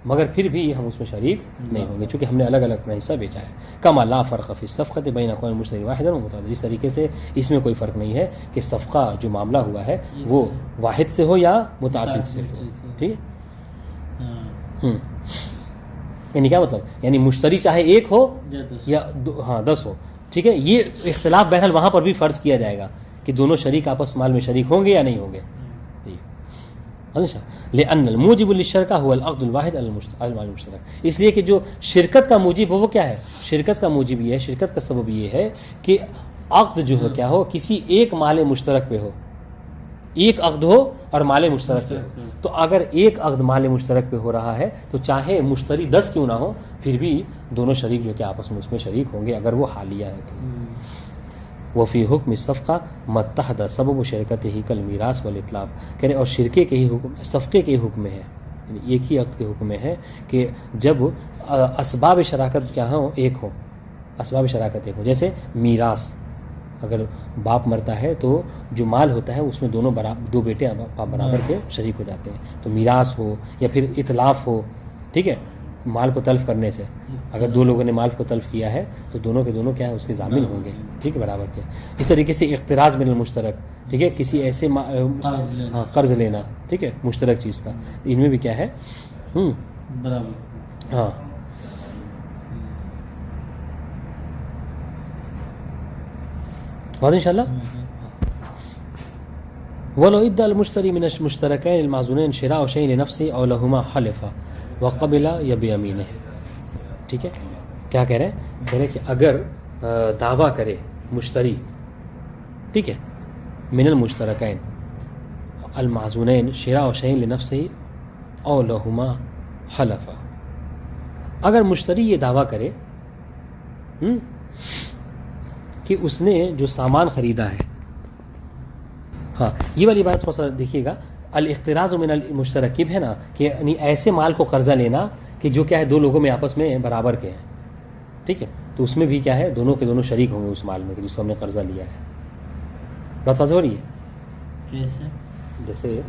مگر پھر بھی ہم اس میں شریک نہیں ہوں گے چونکہ ہم نے الگ الگ اپنا حصہ بیچا ہے. کما لا فرق فی الصفقۃ بین قوم مشتری واحد و متعدد، اس طریقے سے اس میں کوئی فرق نہیں ہے کہ صفقہ جو معاملہ ہوا ہے وہ واحد سے ہو یا متعدد سے ہو، ٹھیک ہے. یعنی کیا مطلب، یعنی مشتری چاہے ایک ہو یا 10 ہو، ٹھیک ہے. یہ اختلاف بہرحال وہاں پر بھی فرض کیا جائے گا کہ دونوں شریک آپس مال میں شریک ہوں گے یا نہیں ہوں گے. لأن الموجب للشرکہ هو العقد الواحد المشترک، اس لیے کہ جو شرکت کا موجب ہو وہ کیا ہے، شرکت کا موجب یہ ہے، شرکت کا سبب یہ ہے کہ عقد جو ہو کیا ہو کسی ایک مال مشترک پہ ہو، ایک عقد ہو اور مال مشترک پہ ہو. تو اگر ایک عقد مال مشترک پہ ہو رہا ہے تو چاہے مشتری 10 کیوں نہ ہو پھر بھی دونوں شریک جو کہ آپس میں اس میں شریک ہوں گے اگر وہ حالیہ ہے تو. وفی حکم صفقہ متحدہ سبب شرکت ہی کل میراث والاطلاق، کہہ رہے اور شرکے کے ہی حکم صفقے کے حکم میں ہے، یعنی ایک ہی عقد کے حکم میں ہے کہ جب اسباب شراکت کیا ہوں ایک ہو، اسباب شراکت ایک ہو. جیسے میراث، اگر باپ مرتا ہے تو جو مال ہوتا ہے اس میں دو بیٹے برابر کے شریک ہو جاتے ہیں، تو میراث ہو یا پھر اطلاف ہو، ٹھیک ہے. مال کو تلف کرنے سے اگر 2 لوگوں نے مال کو تلف کیا ہے تو دونوں کے دونوں کیا ہے اس کے ضامن ہوں گے، ٹھیک ہے، برابر کے. اس طریقے سے اقتراض من المشترک، ٹھیک ہے، کسی ایسے قرض لینا، ٹھیک ہے، مشترک چیز کا، ان میں بھی کیا ہے برابر. ہاں بات انشاءاللہ. ولو ادعى المشتري من المشتركين المعزونين شراء شيء لنفسه او لهما حلف وقبل یا بیمینہ، ٹھیک ہے. کیا کہہ رہے ہیں، کہہ رہے کہ اگر دعویٰ کرے مشتری، ٹھیک ہے، من المشترکین المعزونین شراء شیء لنفسه او لهما حلف، اگر مشتری یہ دعویٰ کرے کہ اس نے جو سامان خریدا ہے ہاں یہ والی بات تھوڑا سا دیکھیے گا. الاقتراض من المشترکب ہے نا کہ یعنی ایسے مال کو قرضہ لینا کہ جو کیا ہے دو لوگوں میں آپس میں برابر کے ہیں. ٹھیک ہے, تو اس میں بھی کیا ہے دونوں کے دونوں شریک ہوں گے اس مال میں جس کو ہم نے قرضہ لیا ہے. بات واضح ہو رہی ہے؟ کیسے؟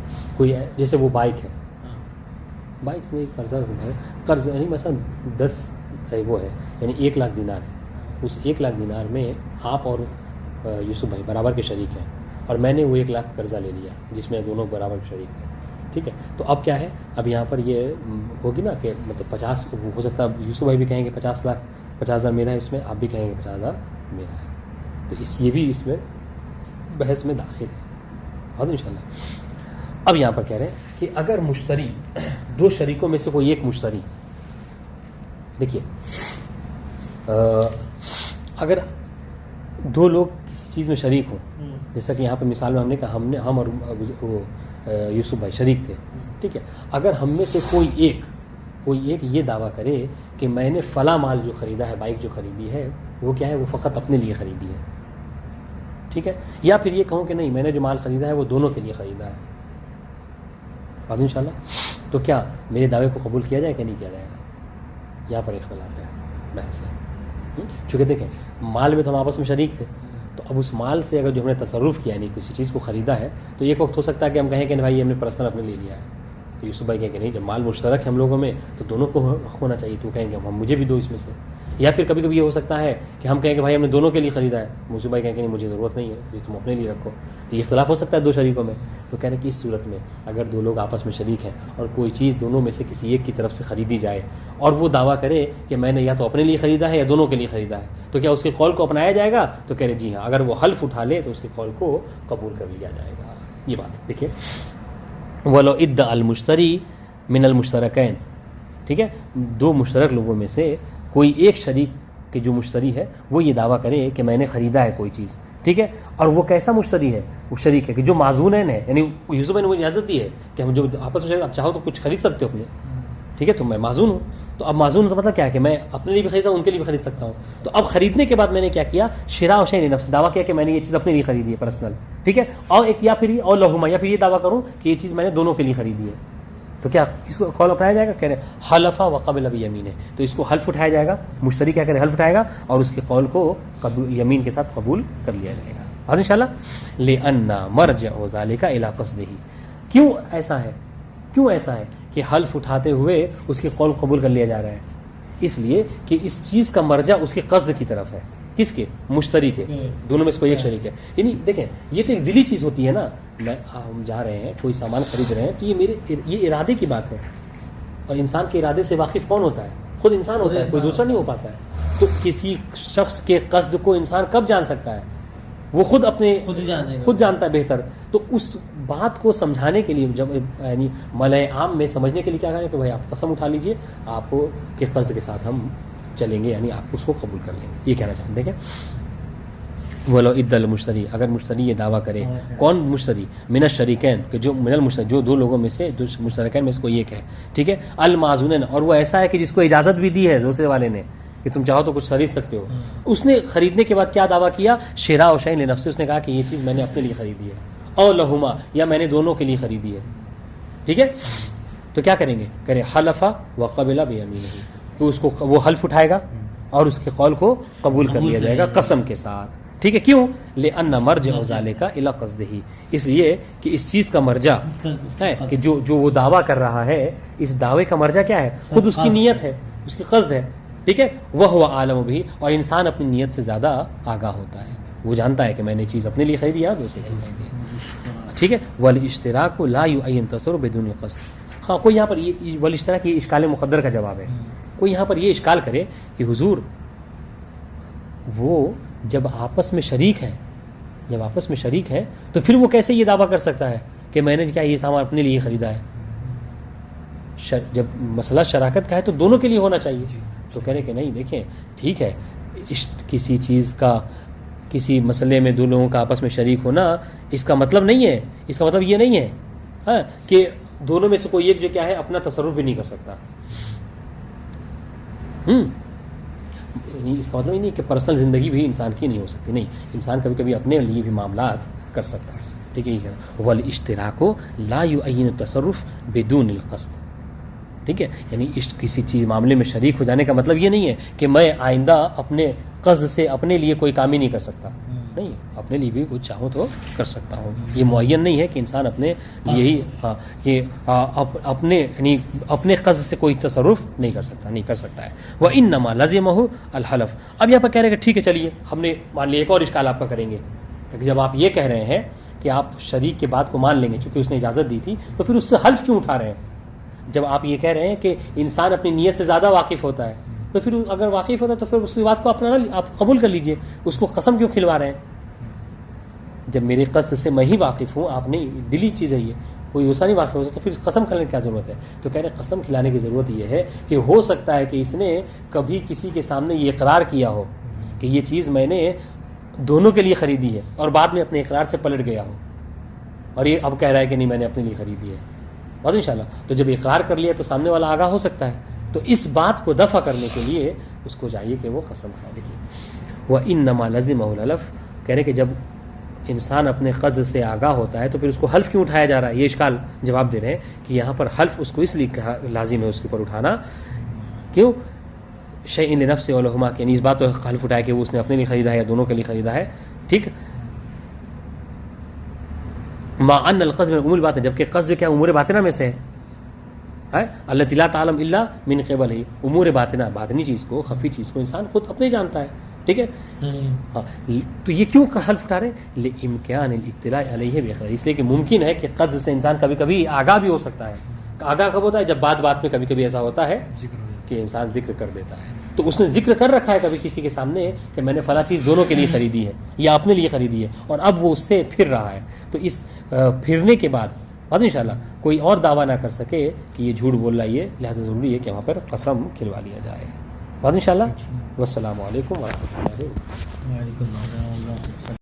جیسے وہ بائک ہے, ہاں. بائک میں قرضہ ہے, قرض یعنی مثلا 10 وہ ہے یعنی 1 لاکھ دینار ہے. اس 1 لاکھ دینار میں آپ اور یوسف بھائی برابر کے شریک ہیں, اور میں نے وہ 1 لاکھ قرضہ لے لیا جس میں دونوں برابر کے شریک تھے. ٹھیک ہے, تو اب کیا ہے, اب یہاں پر یہ ہوگی نا کہ مطلب 50 ہو سکتا ہے یوسف بھائی بھی کہیں گے 50,000 میرا ہے اس میں, آپ بھی کہیں گے 50,000 میرا ہے. تو یہ بھی اس میں بحث میں داخل ہے. بات ان شاء اللہ. اب یہاں پر کہہ رہے ہیں کہ اگر مشتری, 2 شریکوں میں سے کوئی ایک مشتری, دیکھیے اگر 2 لوگ کسی چیز میں شریک ہوں, جیسا کہ یہاں پہ مثال میں ہم نے کہا ہم اور یوسف بھائی شریک تھے. ٹھیک ہے, اگر ہم میں سے کوئی ایک یہ دعویٰ کرے کہ میں نے فلاں مال جو خریدا ہے, بائک جو خریدی ہے وہ کیا ہے, وہ فقط اپنے لیے خریدی ہے. ٹھیک ہے, یا پھر یہ کہوں کہ نہیں میں نے جو مال خریدا ہے وہ دونوں کے لیے خریدا ہے. بات ان شاء اللہ. تو کیا میرے دعوے کو قبول کیا جائے کہ نہیں کیا جائے گا؟ یہاں پر اختلاف ہے, بحث ہے. چونکہ دیکھیں مال میں تو ہم آپس میں شریک تھے, تو اب اس مال سے اگر جو ہم نے تصرف کیا یعنی کسی چیز کو خریدا ہے, تو ایک وقت ہو سکتا ہے کہ ہم کہیں کہ بھائی ہم نے پرسنل اپنے لے لیا ہے. یوسف بھائی کہیں کہ نہیں, جب مال مشترک ہے ہم لوگوں میں تو دونوں کو حق ہونا چاہیے. تو کہیں گے ہم مجھے بھی دو اس میں سے. یا پھر کبھی کبھی یہ ہو سکتا ہے کہ ہم کہیں کہ بھائی ہم نے دونوں کے لیے خریدا ہے, یوسف بھائی کہیں کہ نہیں مجھے ضرورت نہیں ہے, یہ تم اپنے لیے رکھو. تو یہ اختلاف ہو سکتا ہے 2 شریکوں میں. تو کہنے کہ اس صورت میں اگر 2 لوگ آپس میں شریک ہیں اور کوئی چیز دونوں میں سے کسی ایک کی طرف سے خریدی جائے اور وہ دعویٰ کرے کہ میں نے یا تو اپنے لیے خریدا ہے یا دونوں کے لیے خریدا ہے, تو کیا اس کے قول کو اپنایا جائے گا؟ تو کہہ رہے جی ہاں, اگر وہ حلف اٹھا لے تو اس کے قول کو قبول کر لیا جائے گا. یہ بات ہے. دیکھیے وَلَوْ ادَّعَ الْمُشْتَرِي مِنَ الْمُشْتَرَكَيْنِ, ٹھیک ہے, 2 مشترک لوگوں میں سے کوئی ایک شریک کہ جو مشتری ہے وہ یہ دعویٰ کرے کہ میں نے خریدا ہے کوئی چیز. ٹھیک ہے, اور وہ کیسا مشتری ہے؟ وہ شریک ہے کہ جو معزونین ہے, یعنی یوسف نے مجھے اجازت دی ہے کہ ہم جو آپس میں شریک, اب چاہو تو کچھ خرید سکتے ہو اپنے. ٹھیک ہے, تو میں معزون ہوں, تو اب معزون تو مطلب کیا ہے کہ میں اپنے لیے بھی خرید سکتا ہوں, ان کے لیے بھی خرید سکتا ہوں. تو اب خریدنے کے بعد میں نے کیا کیا, شراء و شیء نفس, دعویٰ کیا کہ میں نے یہ چیز اپنے لیے خریدی ہے پرسنل. ٹھیک ہے, اور ایک یا پھر اور لہما, یا پھر یہ دعویٰ کروں کہ یہ چیز میں نے دونوں کے لیے خریدی ہے. تو کیا اس کو قول اپنایا جائے گا؟ کہہ رہے حلف وقبل بیمینہ, تو اس کو حلف اٹھایا جائے گا. مشتری کیا کرے, حلف اٹھائے گا اور اس کے قول کو یمین کے ساتھ قبول کر لیا جائے گا. ان شاء اللہ. لأن مرجع ذلك الى قصده, کیوں ایسا ہے کہ حلف اٹھاتے ہوئے اس کے قول قبول کر لیا جا رہا ہے؟ اس لیے کہ اس چیز کا مرجع اس کے قصد کی طرف ہے. کس کے؟ مشتری کے. دونوں میں سے کوئی ایک شریک ہے. یعنی دیکھیں یہ تو ایک دلی چیز ہوتی ہے نا, ہم جا رہے ہیں کوئی سامان خرید رہے ہیں تو یہ ارادے کی بات ہے, اور انسان کے ارادے سے واقف کون ہوتا ہے؟ خود انسان ہوتا ہے, کوئی دوسرا نہیں ہو پاتا ہے. تو کسی شخص کے قصد کو انسان کب جان سکتا ہے؟ وہ خود جانتا ہے بہتر. تو اس بات کو سمجھانے کے لیے جب یعنی ملأ عام میں سمجھنے کے لیے کیا کریں کہ بھائی آپ قسم اٹھا لیجئے, آپ کے قصد کے ساتھ ہم چلیں گے, یعنی آپ اس کو قبول کر لیں گے. یہ کہنا چاہتے ہیں. دیکھیں ولو ادَّعَ الْمُشْتَرِي, اگر مشتری یہ دعویٰ کرے, کون مشتری؟ من الشریکین, کہ جو من المشتری, جو 2 لوگوں میں سے, جو مشترکین میں سے کوئی ایک ہے. ٹھیک ہے, المعزونین, اور وہ ایسا ہے کہ جس کو اجازت بھی دی ہے دوسرے والے نے کہ تم چاہو تو کچھ خرید سکتے ہو. اس نے خریدنے کے بعد کیا دعویٰ کیا؟ شراء و شیء لنفسہ, اس نے کہا کہ یہ چیز میں نے اپنے لیے خریدی ہے, اور لہما, یا میں نے دونوں کے لیے خریدی ہے. ٹھیک ہے, تو کیا کریں گے؟ کرے حلف وقبل بیمینہ, کہ اس کو وہ حلف اٹھائے گا اور اس کے قول کو قبول کر لیا جائے گا قسم کے ساتھ. ٹھیک ہے, کیوں؟ لأن مرجع ذلك الى قصده, اس لیے کہ اس چیز کا مرجع ہے کہ جو وہ دعویٰ کر رہا ہے, اس دعوے کا مرجع کیا ہے؟ خود اس کی نیت ہے, اس کی قصد ہے. ٹھیک ہے, وهو عالم به, اور انسان اپنی نیت سے زیادہ آگاہ ہوتا ہے, وہ جانتا ہے کہ میں نے چیز اپنے لیے خریدی یا دوسرے کے لیے خریدی. ٹھیک ہے, والاشتراک لا يعين تصور بدون قصد. ہاں کوئی یہاں پر یہ والاشتراک, یہ اشکال مقدر کا جواب ہے. کوئی یہاں پر یہ اشکال کرے کہ حضور وہ جب آپس میں شریک ہے تو پھر وہ کیسے یہ دعویٰ کر سکتا ہے کہ میں نے کیا یہ سامان اپنے لیے خریدا ہے؟ جب مسئلہ شراکت کا ہے تو دونوں کے لیے ہونا چاہیے. تو کہہ رہے کہ نہیں, دیکھیں ٹھیک ہے, کسی چیز کا, کسی مسئلے میں 2 لوگوں کا آپس میں شریک ہونا اس کا مطلب نہیں ہے, اس کا مطلب یہ نہیں ہے ہاں کہ دونوں میں سے کوئی ایک جو کیا ہے اپنا تصرف بھی نہیں کر سکتا. اس کا مطلب یہ نہیں کہ پرسنل زندگی بھی انسان کی نہیں ہو سکتی, نہیں, انسان کبھی کبھی اپنے لیے بھی معاملات کر سکتا ہے. ٹھیک ہے. والاشتراک لا یعین التصرف بدون القصد. ٹھیک ہے، یعنی کسی چیز معاملے میں شریک ہو جانے کا مطلب یہ نہیں ہے کہ میں آئندہ اپنے قصد سے اپنے لیے کوئی کام ہی نہیں کر سکتا. نہیں، اپنے لیے بھی کچھ چاہوں تو کر سکتا ہوں. یہ معین نہیں ہے کہ انسان اپنے لیے ہی اپنے یعنی اپنے قصد سے کوئی تصرف نہیں کر سکتا، نہیں کر سکتا ہے. وَإِنَّمَا لَزِمَهُ الْحَلَفُ. اب یہاں پر کہہ رہے ہیں کہ ٹھیک ہے چلیے ہم نے مان لیا. ایک اور اشکال آپ کا کریں گے کہ جب آپ یہ کہہ رہے ہیں کہ آپ شریک کے بات کو مان لیں گے چونکہ اس نے اجازت دی تھی، تو پھر اس سے حلف کیوں اٹھا رہے ہیں؟ جب آپ یہ کہہ رہے ہیں کہ انسان اپنی نیت سے زیادہ واقف ہوتا ہے، تو پھر اگر واقف ہوتا ہے تو پھر اس کی بات کو اپنا آپ قبول کر لیجئے. اس کو قسم کیوں کھلوا رہے ہیں؟ جب میرے قصد سے میں ہی واقف ہوں، آپ نہیں، دلی چیز ہے یہ، کوئی دوسرا نہیں واقف ہو سکتا، تو پھر قسم کھلانے کی کیا ضرورت ہے؟ تو کہہ رہے ہیں قسم کھلانے کی ضرورت یہ ہے کہ ہو سکتا ہے کہ اس نے کبھی کسی کے سامنے یہ اقرار کیا ہو کہ یہ چیز میں نے دونوں کے لیے خریدی ہے، اور بعد میں اپنے اقرار سے پلٹ گیا ہو اور یہ اب کہہ رہا ہے کہ نہیں میں نے اپنے لیے خریدی ہے. بس انشاءاللہ تو جب اقرار کر لیا تو سامنے والا آگاہ ہو سکتا ہے. تو اس بات کو دفع کرنے کے لیے اس کو چاہیے کہ وہ قسم کھا دے. وَإِنَّمَا لَزِمَهُ الْحَلْفُ. کہہ رہے کہ جب انسان اپنے قصد سے آگاہ ہوتا ہے تو پھر اس کو حلف کیوں اٹھایا جا رہا ہے؟ یہ اشکال جواب دے رہے ہیں کہ یہاں پر حلف اس کو اس لیے لازم ہے اس کے اوپر اٹھانا، کیوں؟ شیء لنفسہ ولہما، کہ اس بات پر حلف اٹھایا کہ وہ اس نے اپنے لیے خریدا ہے یا دونوں کے لیے خریدا ہے. ٹھیک، ما ان القصد من امور باطنہ، جبکہ قصد کیا امور باطنہ میں سے ہے. التی لا تعلم الا من قبلہ. امور باطنہ، باطنی چیز کو، خفی چیز کو انسان خود اپنے جانتا ہے. ٹھیک ہے، ہاں. تو یہ کیوں حلف اٹھا رہے ہیں؟ لامکان الاطلاع علیہ بغیر، اس لیے کہ ممکن ہے کہ قصد سے انسان کبھی کبھی آگاہ بھی ہو سکتا ہے. آگاہ کب ہوتا ہے؟ جب بات میں کبھی کبھی ایسا ہوتا ہے کہ انسان ذکر کر دیتا ہے. تو اس نے ذکر کر رکھا ہے کبھی کسی کے سامنے کہ میں نے فلاں چیز دونوں کے لیے خریدی ہے یا اپنے لیے خریدی ہے، اور اب وہ اس سے پھر رہا ہے. تو اس پھرنے کے بعد انشاءاللہ کوئی اور دعویٰ نہ کر سکے کہ یہ جھوٹ بول رہا ہے، لہٰذا ضروری ہے کہ وہاں پر قسم کھلوا لیا جائے. بات انشاءاللہ. والسلام علیکم ورحمۃ اللہ. وعلیکم السلام.